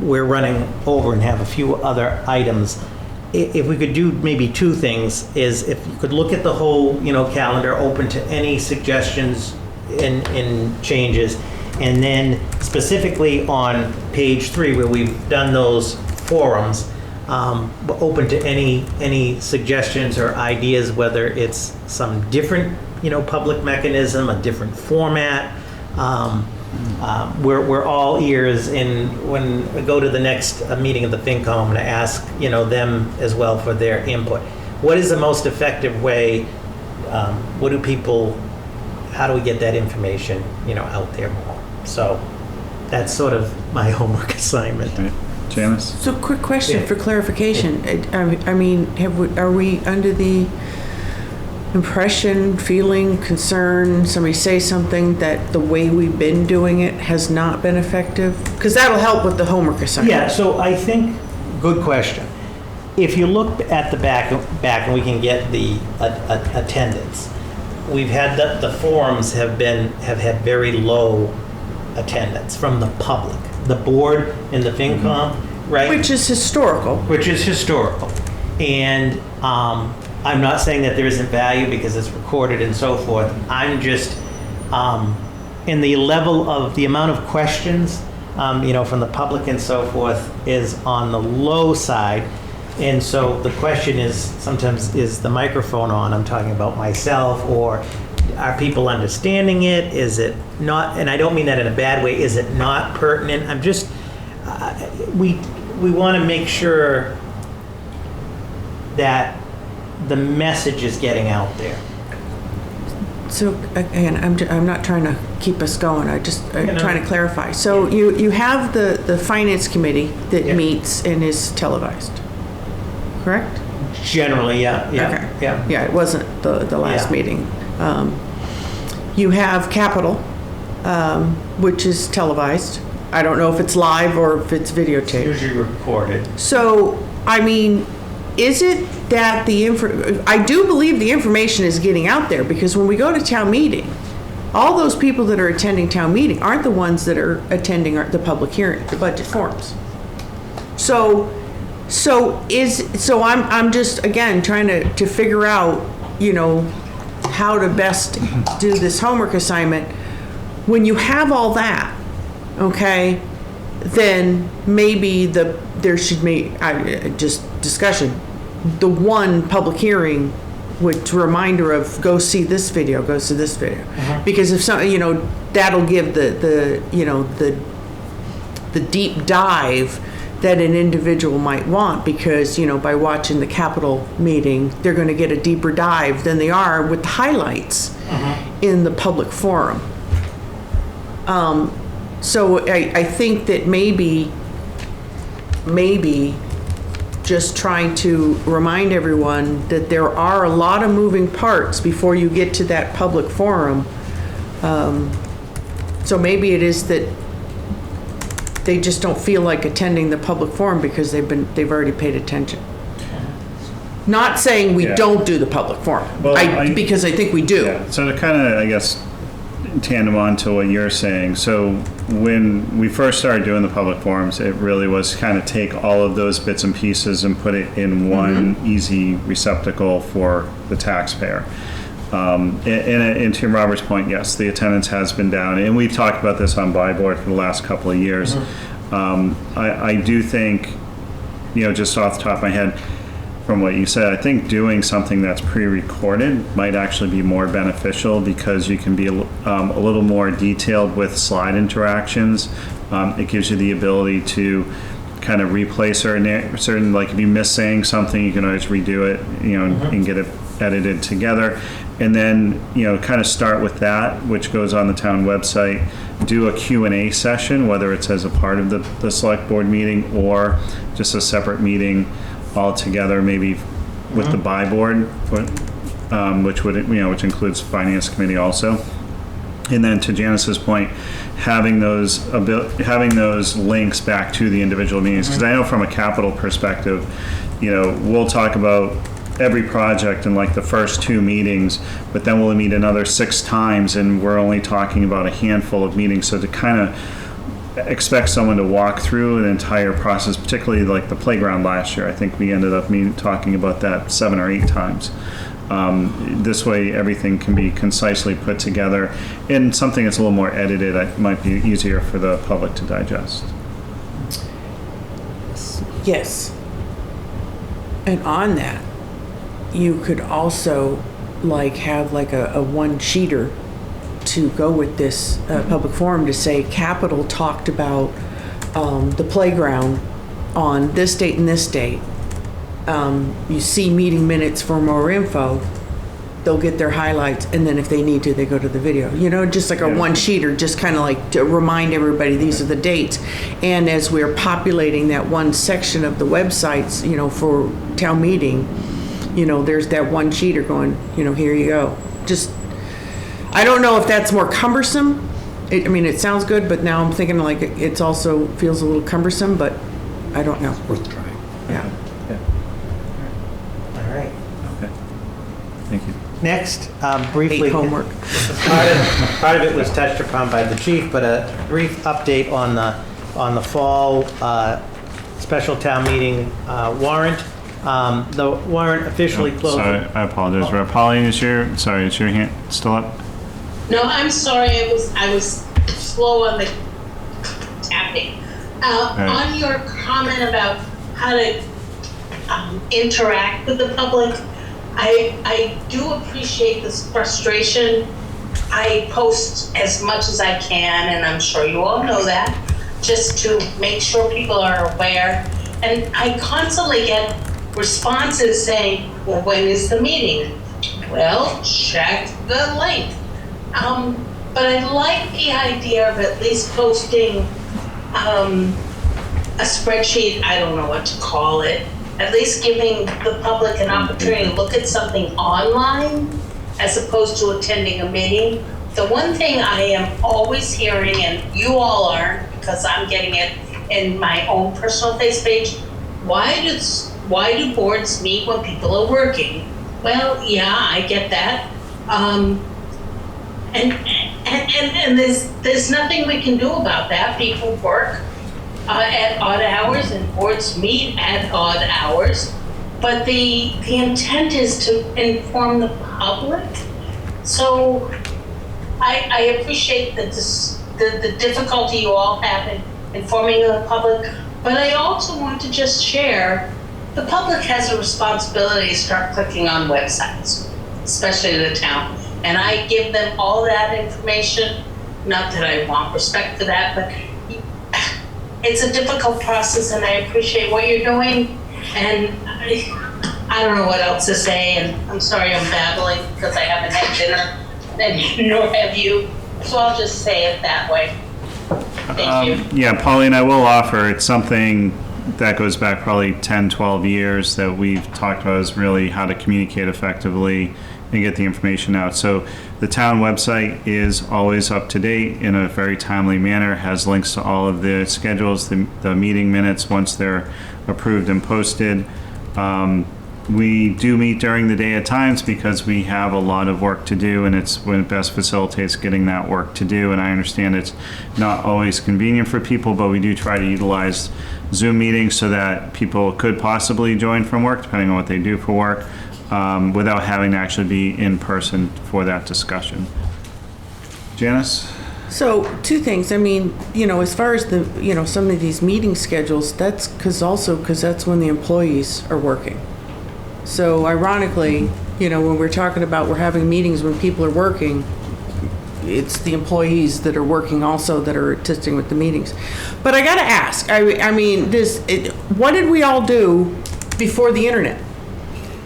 we're running over and have a few other items. If we could do maybe two things, is if you could look at the whole, calendar, open to any suggestions and changes, and then specifically on page 3 where we've done those forums, but open to any suggestions or ideas, whether it's some different, public mechanism, a different format. We're all ears, and when we go to the next meeting of the FinCom, I'm going to ask them as well for their input. What is the most effective way? How do we get that information out there more? So that's sort of my homework assignment. Right. Janice? So quick question for clarification. I mean, are we under the impression, feeling, concern, somebody say something that the way we've been doing it has not been effective? Because that'll help with the homework assignment. Yeah, so I think, good question. If you look at the back and we can get the attendance, we've had the forums have had very low attendance from the public. The board and the FinCom, right? Which is historical. And I'm not saying that there isn't value because it's recorded and so forth. I'm just, in the level of the amount of questions, from the public and so forth is on the low side. And so the question is, sometimes is the microphone on? I'm talking about myself, or are people understanding it? Is it not? And I don't mean that in a bad way. Is it not pertinent? I'm just, we want to make sure that the message is getting out there. So again, I'm not trying to keep us going. I'm trying to clarify. So you have the finance committee that meets and is televised, correct? Generally, yeah. Okay. Yeah, it wasn't the last meeting. You have capital, which is televised. I don't know if it's live or if it's videotaped. It's usually recorded. So, I mean, is it that I do believe the information is getting out there, because when we go to town meeting, all those people that are attending town meeting aren't the ones that are attending the public hearing, the budget forums. So I'm just, again, trying to figure out, how to best do this homework assignment. When you have all that, okay, then maybe there should be just discussion. The one public hearing with reminder of go see this video, because if that'll give the deep dive that an individual might want, because by watching the Capitol meeting, they're going to get a deeper dive than they are with the highlights in the public forum. So I think that maybe just trying to remind everyone that there are a lot of moving parts before you get to that public forum. So maybe it is that they just don't feel like attending the public forum because they've already paid attention. Not saying we don't do the public forum, because I think we do. Yeah. So to kind of, I guess, tandem on to what you're saying. So when we first started doing the public forums, it really was kind of take all of those bits and pieces and put it in one easy receptacle for the taxpayer. And to Robert's point, yes, the attendance has been down, and we've talked about this on Buy Board for the last couple of years. I do think, just off the top of my head, from what you said, I think doing something that's pre-recorded might actually be more beneficial, because you can be a little more detailed with slide interactions. It gives you the ability to kind of replay certain, like if you miss saying something, you can always redo it, and get it edited together. And then, kind of start with that, which goes on the town website, do a Q&A session, whether it's as a part of the select board meeting or just a separate meeting altogether, maybe with the buy board. which includes finance committee also. And then to Janice's point, having those links back to the individual meetings, because I know from a capital perspective, we'll talk about every project in like the first 2 meetings, but then we'll meet another 6 times and we're only talking about a handful of meetings. So to kind of expect someone to walk through an entire process, particularly like the playground last year, I think we ended up talking about that 7 or 8 times. This way everything can be concisely put together in something that's a little more edited. It might be easier for the public to digest. Yes. And on that, you could also have a one-sheeter to go with this public forum to say Capital talked about the playground on this date and this date. You see meeting minutes for more info, they'll get their highlights, and then if they need to, they go to the video. Just like a one-sheeter, just kind of to remind everybody these are the dates. And as we're populating that one section of the websites, for town meeting, there's that one-sheeter going, here you go. I don't know if that's more cumbersome. It sounds good, but now I'm thinking it's also feels a little cumbersome, but I don't know. Worth trying. Yeah. All right. Okay. Thank you. Next, briefly, homework. Part of it was touched upon by the chief, but a brief update on the fall special town meeting warrant. The warrant officially closed. Sorry, I apologize. Pauline, is your hand still up? No, I'm sorry. I was slow on the tapping. Right. On your comment about how to interact with the public, I do appreciate this frustration. I post as much as I can, and I'm sure you all know that, just to make sure people are aware. And I constantly get responses saying, well, when is the meeting? Well, check the link. But I like the idea of at least posting a spreadsheet, I don't know what to call it, at least giving the public an opportunity to look at something online as opposed to attending a meeting. The one thing I am always hearing, and you all aren't because I'm getting it in my own personal face page, why do boards meet when people are working? Well, yeah, I get that. And there's nothing we can do about that. People work at odd hours and boards meet at odd hours. But the intent is to inform the public. So I appreciate the difficulty you all have in informing the public. But I also want to just share, the public has a responsibility to start clicking on websites, especially the town. And I give them all that information, not that I want respect for that, but it's a difficult process and I appreciate what you're doing. And I don't know what else to say, and I'm sorry I'm babbling because I haven't had dinner, and nor have you. So I'll just say it that way. Thank you. Yeah, Pauline, I will offer, it's something that goes back probably 10, 12 years that we've talked about, is really how to communicate effectively and get the information out. So the town website is always up to date in a very timely manner, has links to all of the schedules, the meeting minutes once they're approved and posted. We do meet during the day at times because we have a lot of work to do, and it's when it best facilitates getting that work to do. And I understand it's not always convenient for people, but we do try to utilize Zoom meetings so that people could possibly join from work, depending on what they do for work, without having to actually be in person for that discussion. Janice? So, two things. I mean, as far as some of these meeting schedules, that's because that's when the employees are working. So ironically, when we're talking about we're having meetings when people are working, it's the employees that are working also that are assisting with the meetings. But I got to ask, what did we all do before the internet?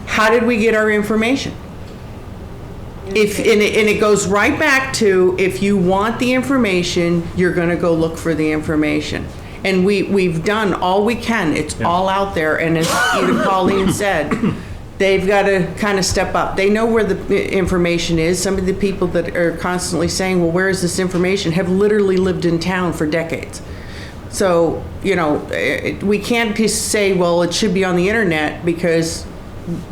How did we get our information? And it goes right back to, if you want the information, you're going to go look for the information. And we've done all we can. It's all out there. And as even Pauline said, they've got to kind of step up. They know where the information is. Some of the people that are constantly saying, well, where is this information, have literally lived in town for decades. So, you know, we can't just say, well, it should be on the internet, because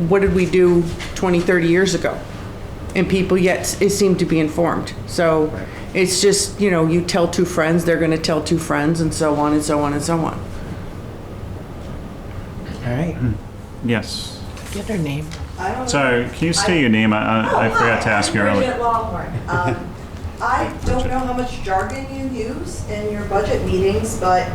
what did we do 20, 30 years ago? And people yet seem to be informed. So it's just, you know, you tell two friends, they're going to tell two friends, and so on and so on and so on. All right. Yes. Get her name. Sorry, can you say your name? I forgot to ask you earlier. Bridget Longhorn. I don't know how much jargon you use in your budget meetings, but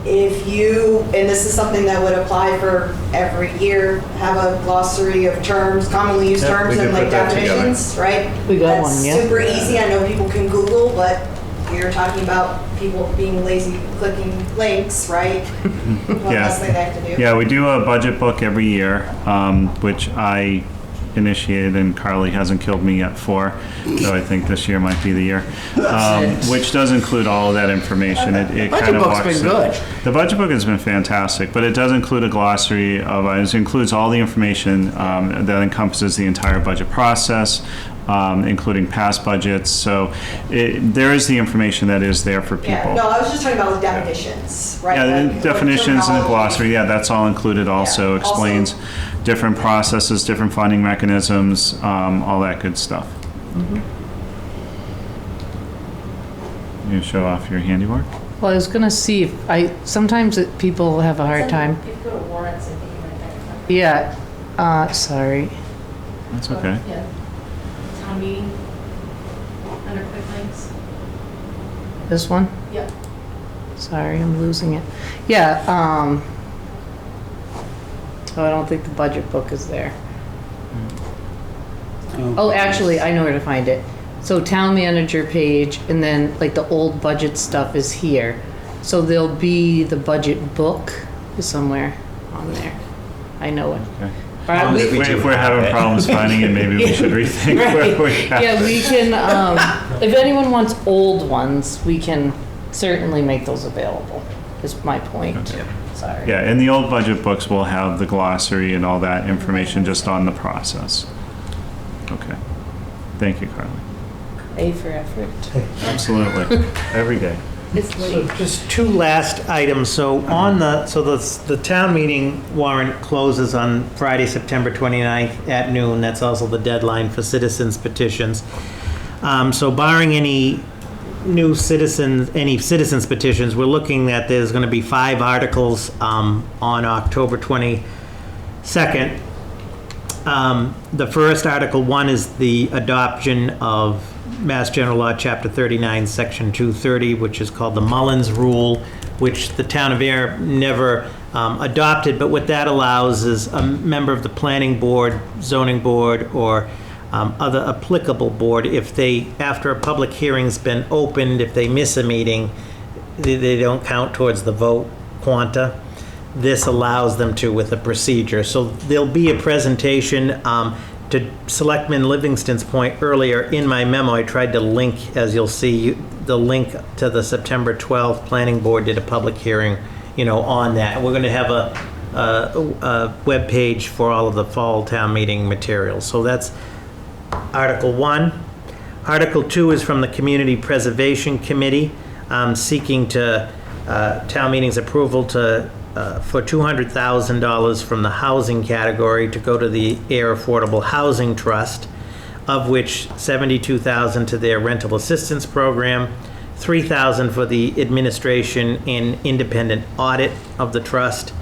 if you, and this is something that would apply for every year, have a glossary of terms, commonly used Yeah, we terms could and like put that definitions, right? We got That's one, yeah. super easy. I know people can Google, but you're talking about people being lazy clicking links, right? One less thing they have to do. Yeah, we do a budget book every year, which I initiated and Carly hasn't killed me yet for, so I think this year might be the year, which does include all of that information. It Budget kind of book's walks been good. The budget book has been fantastic, but it does include a glossary of items. It includes all the information that encompasses the entire budget process, including past budgets. So there is the information that is there for people. Yeah, no, I was just talking about the definitions, right? Yeah, Like, the what definitions and the terminology. glossary, yeah, that's all included also. Yeah, also- Explains different processes, different funding mechanisms, all that good stuff. You show off your handiwork? Well, I was gonna see if sometimes people have a hard time. If you go to warrants, I think you might have. Yeah, sorry. That's okay. Yeah. Town meeting, under quick links. This one? Yep. Sorry, I'm losing it. Yeah, oh, I don't think the budget book is there. Oh, actually, I know where to find it. So town manager page, and then like the old budget stuff is here. So there'll be the budget book is somewhere on there. I know it. Okay. But If we're having problems finding it, maybe we should rethink where we have. Yeah, we can, if anyone wants old ones, we can certainly make those available, is my point. Sorry. Yeah, and the old budget books will have the glossary and all that information just on the process. Okay. Thank you, Carly. A for effort. Absolutely. Every day. It's So late. just two last items. So the town meeting warrant closes on Friday, September 29th at noon. That's also the deadline for citizens petitions. So barring any citizens petitions, we're looking at there's going to be 5 articles on October 22nd. The first Article 1 is the adoption of Mass General Law, Chapter 39, Section 230, which is called the Mullins Rule, which the town of Ayer never adopted, but what that allows is a member of the planning board, zoning board, or other applicable board, if they, after a public hearing's been opened, if they miss a meeting, they don't count towards the vote quanta. This allows them to with a procedure. So there'll be a presentation. To Selectman Livingston's point earlier, in my memo, I tried to link, as you'll see, the link to the September 12th Planning Board did a public hearing, on that. We're going to have a web page for all of the fall town meeting materials. So that's Article 1. Article 2 is from the Community Preservation Committee, seeking to town meeting's approval to for $200,000 from the housing category to go to the Air Affordable Housing Trust, of which $72,000 to their rental assistance program, $3,000 for the administration and independent audit of the trust,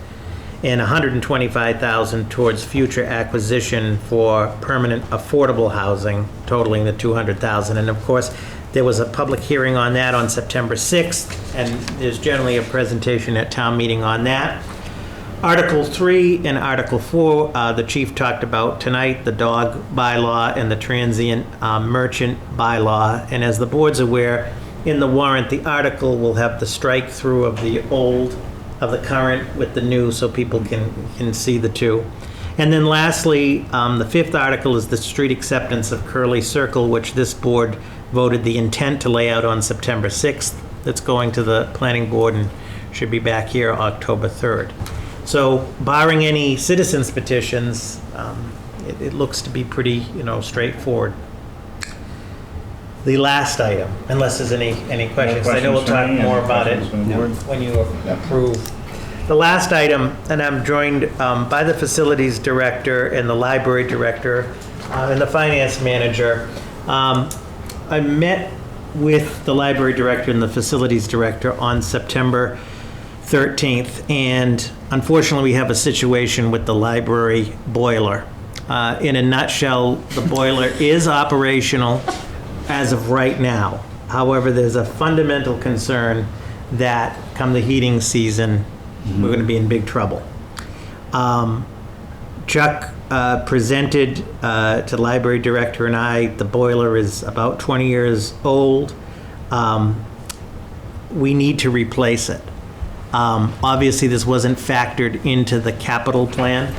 and $125,000 towards future acquisition for permanent affordable housing, totaling the $200,000. And of course, there was a public hearing on that on September 6th, and there's generally a presentation at town meeting on that. Article 3 and Article 4, the chief talked about tonight, the dog bylaw and the transient merchant bylaw. And as the board's aware, in the warrant, the article will have the strike through of the old, of the current with the new, so people can see the two. And then lastly, the 5th article is the street acceptance of Curly Circle, which this board voted the intent to lay out on September 6th. That's going to the planning board and should be back here October 3rd. So barring any citizens petitions, it looks to be pretty, straightforward. The last item, unless there's any questions, I know we'll talk more about it when you approve. The last item, and I'm joined by the facilities director and the library director and the finance manager. I met with the library director and the facilities director on September 13th, and unfortunately we have a situation with the library boiler. In a nutshell, the boiler is operational as of right now. However, there's a fundamental concern that come the heating season, we're going to be in big trouble. Chuck presented to the library director and I, the boiler is about 20 years old. We need to replace it. Obviously, this wasn't factored into the capital plan.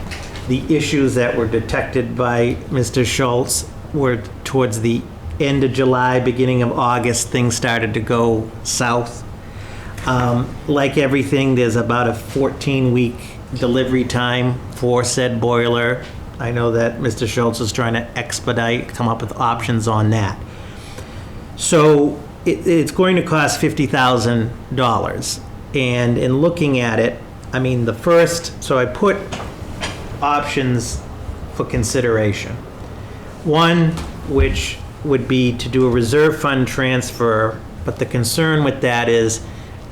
The issues that were detected by Mr. Schultz were towards the end of July, beginning of August, things started to go south. Like everything, there's about a 14-week delivery time for said boiler. I know that Mr. Schultz is trying to expedite, come up with options on that. So it's going to cost $50,000. And in looking at it, I mean, so I put options for consideration. One, which would be to do a reserve fund transfer, but the concern with that is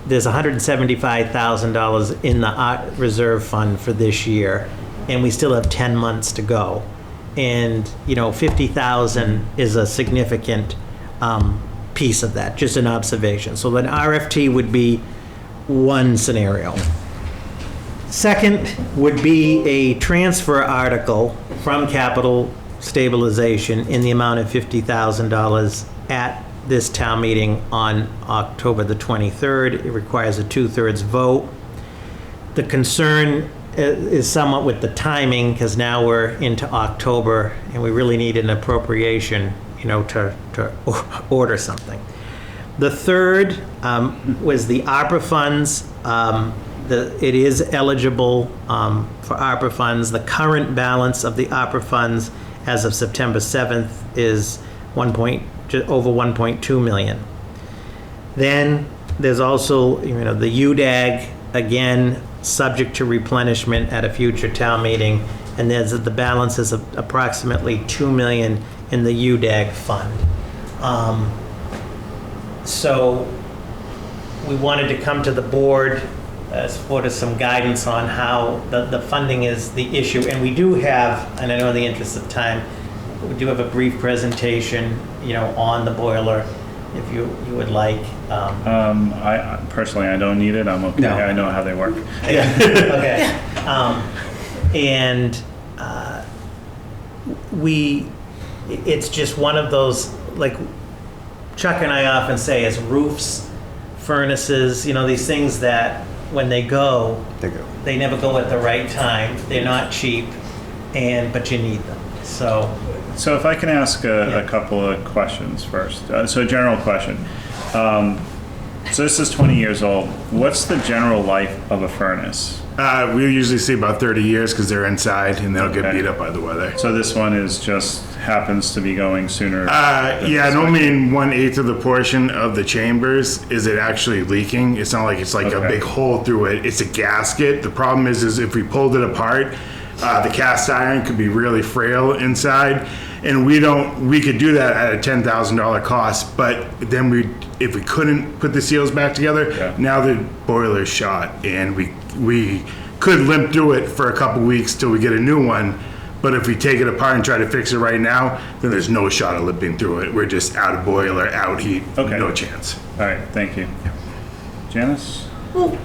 there's $175,000 in the reserve fund for this year, and we still have 10 months to go. And, $50,000 is a significant piece of that, just an observation. So an RFT would be one scenario. Second would be a transfer article from capital stabilization in the amount of $50,000 at this town meeting on October the 23rd. It requires a 2/3 vote. The concern is somewhat with the timing, because now we're into October and we really need an appropriation, to order something. The third was the ARPA funds. It is eligible for ARPA funds. The current balance of the ARPA funds as of September 7th is over 1.2 million. Then there's also, the UDAG, again, subject to replenishment at a future town meeting, and the balance is approximately 2 million in the UDAG fund. So we wanted to come to the board for some guidance on how the funding is the issue. And we do have, and I know in the interest of time, we do have a brief presentation, on the boiler, if you would like. I personally, I don't need it. I'm okay. No. I know how they work. Okay. It's just one of those, like Chuck and I often say, is roofs, furnaces, these things that when they go, they never go at the right time. They're not cheap, but you need them. So if I can ask a couple of questions first. So a general question. So this is 20 years old. What's the general life of a furnace? We usually see about 30 years because they're inside and they'll get beat up by the weather. So this one happens to be going sooner? Normally in 1/8 of the portion of the chambers is it actually leaking. It's not like it's like a big hole through it. It's a gasket. The problem is if we pulled it apart, the cast iron could be really frail inside, and we could do that at a $10,000 cost, but then if we couldn't put the seals back together, now the boiler's shot, and we could limp through it for a couple weeks till we get a new one. But if we take it apart and try to fix it right now, then there's no shot of limping through it. We're just out of boiler, out heat, no chance. All right, thank you. Janice? Well,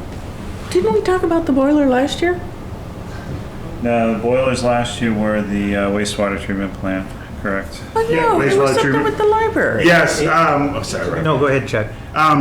didn't we talk about the boiler last year? No, the boilers last year were the wastewater treatment plant, correct? Oh, no, there was something with the library. Yes, sorry. No, go ahead, Chuck.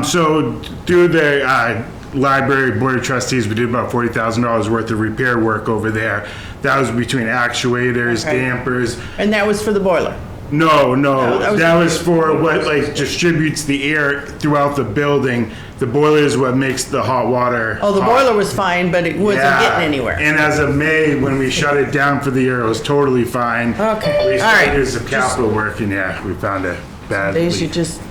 So through the library board of trustees, we did about $40,000 worth of repair work over there. That was between actuators, dampers. And that was for the boiler? No, that was- that was for what like distributes the air throughout the building. The boiler is what makes the hot water. Oh, the hot. boiler was fine, but it wasn't Yeah. getting anywhere. And as of May, when we shut it down for the year, it was totally fine. Okay. We All right. started some capital work, and yeah, we found a bad Days you leak. just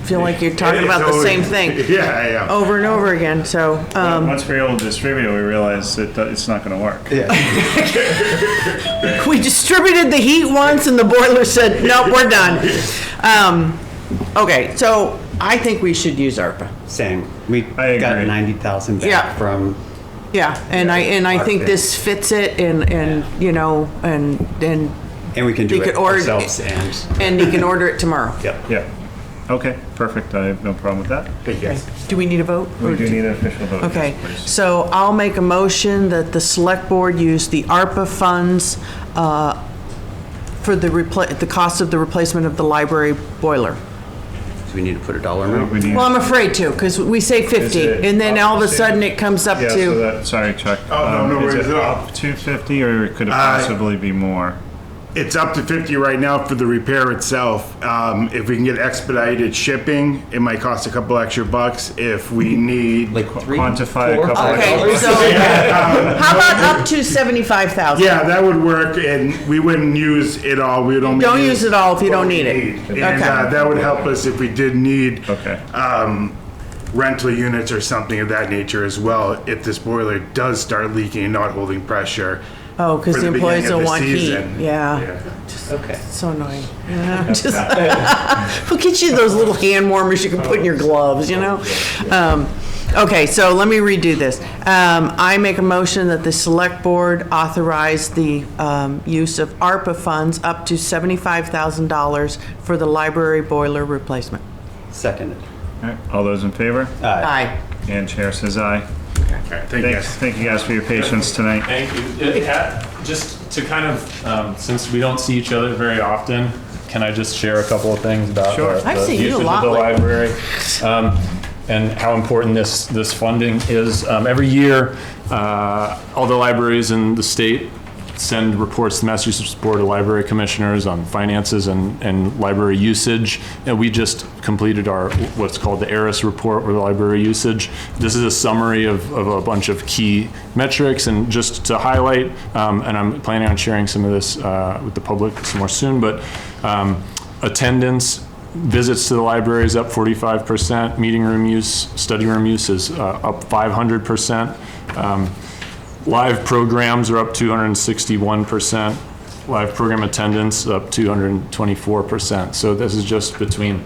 feel like you're talking It's about the always- same thing Yeah. over and over again, so, Once we were able to distribute it, we realized it's not gonna work. we distributed the heat once and the boiler said, nope, we're done. Okay, so I think we should use ARPA. Same. We I got agree. 90,000 back Yeah. from, Yeah, and I think this fits it and, you know, and and we can do You it could order- ourselves and. you can order it tomorrow. Yep. Yeah. Okay, perfect. I have no problem with that. Do we need a vote? We Or do need an official vote. Okay, yes, please. so I'll make a motion that the select board use the ARPA funds for the cost of the replacement of the library boiler. Do we need to put a dollar amount? We need- Well, I'm afraid to, because we say 50, Is it and then all of a up to- sudden it comes up Yeah, so to, that, sorry, Chuck. Oh, no Is worries it at all. up to 50 or could it possibly be more? It's up to 50 right now for the repair itself. If we can get expedited shipping, it might cost a couple extra bucks. If we need, Like three, Quantify a four? couple okay, of so, how about up to 75,000? yeah, that would work, and we wouldn't use it all. We would only Don't use it all if you don't what we need it. need. And Okay. that would help us if we did need Okay. rental units or something of that nature as well. If this boiler does start leaking and not holding pressure. Oh, because for the beginning employees of don't the want heat, season. yeah. Okay. So annoying. Yeah, just, we'll get you those little hand warmers you can put in your gloves, you know? Okay, so let me redo this. I make a motion that the select board authorize the use of ARPA funds up to $75,000 for the library boiler replacement. Seconded. All right, all those in favor? Aye. And chair says aye. Thank you guys. Thank you guys for your patience tonight. Thank you. Just to kind of, since we don't see each other very often, can I just share a couple of things about Sure. I've the seen you a usage lot of the lately. library? And how important this funding is. Every year, all the libraries in the state send reports to the Massachusetts Board of Library Commissioners on finances and library usage. And we just completed our, what's called the ARIS report, or the library usage. This is a summary of a bunch of key metrics, and just to highlight, and I'm planning on sharing some of this with the public some more soon, but attendance, visits to the library is up 45%, meeting room use, study room use is up 500%. Live programs are up 261%. Live program attendance up 224%. So this is just between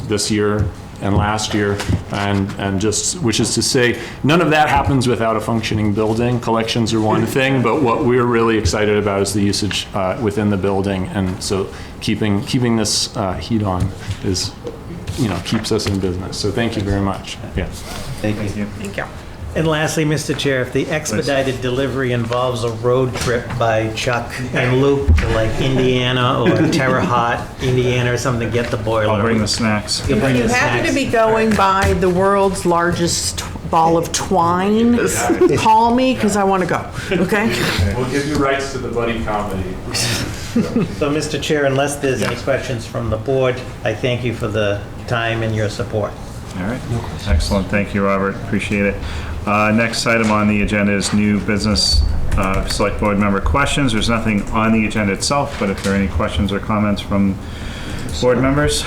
this year and last year, and just, which is to say, none of that happens without a functioning building. Collections are one thing, but what we're really excited about is the usage within the building, and so keeping this heat on is, keeps us in business. So thank you very much. Yeah. Thank you. Thank you. And lastly, Mr. Chair, if the expedited delivery involves a road trip by Chuck and Luke to like Indiana or Terre Haute, Indiana or something to get the boiler. I'll bring the snacks. You'll bring If you the happen to snacks. be going by the world's largest ball of twine, call me, because I want to go, okay? We'll give you rights to the buddy comedy. So, Mr. Chair, unless there's any questions from the board, I thank you for the time and your support. All right. Excellent. Thank you, Robert. Appreciate it. Next item on the agenda is new business select board member questions. There's nothing on the agenda itself, but if there are any questions or comments from board members?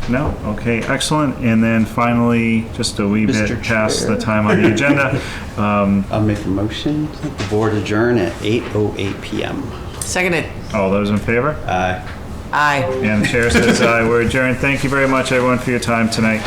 No? Okay, excellent. And then finally, just a wee bit Mr. past Chair. the time on the agenda. I'll make a motion that the board adjourn at 8:08 PM. Seconded. All those in favor? Aye. Aye. And the chair says aye. We're adjourned. Thank you very much, everyone, for your time tonight.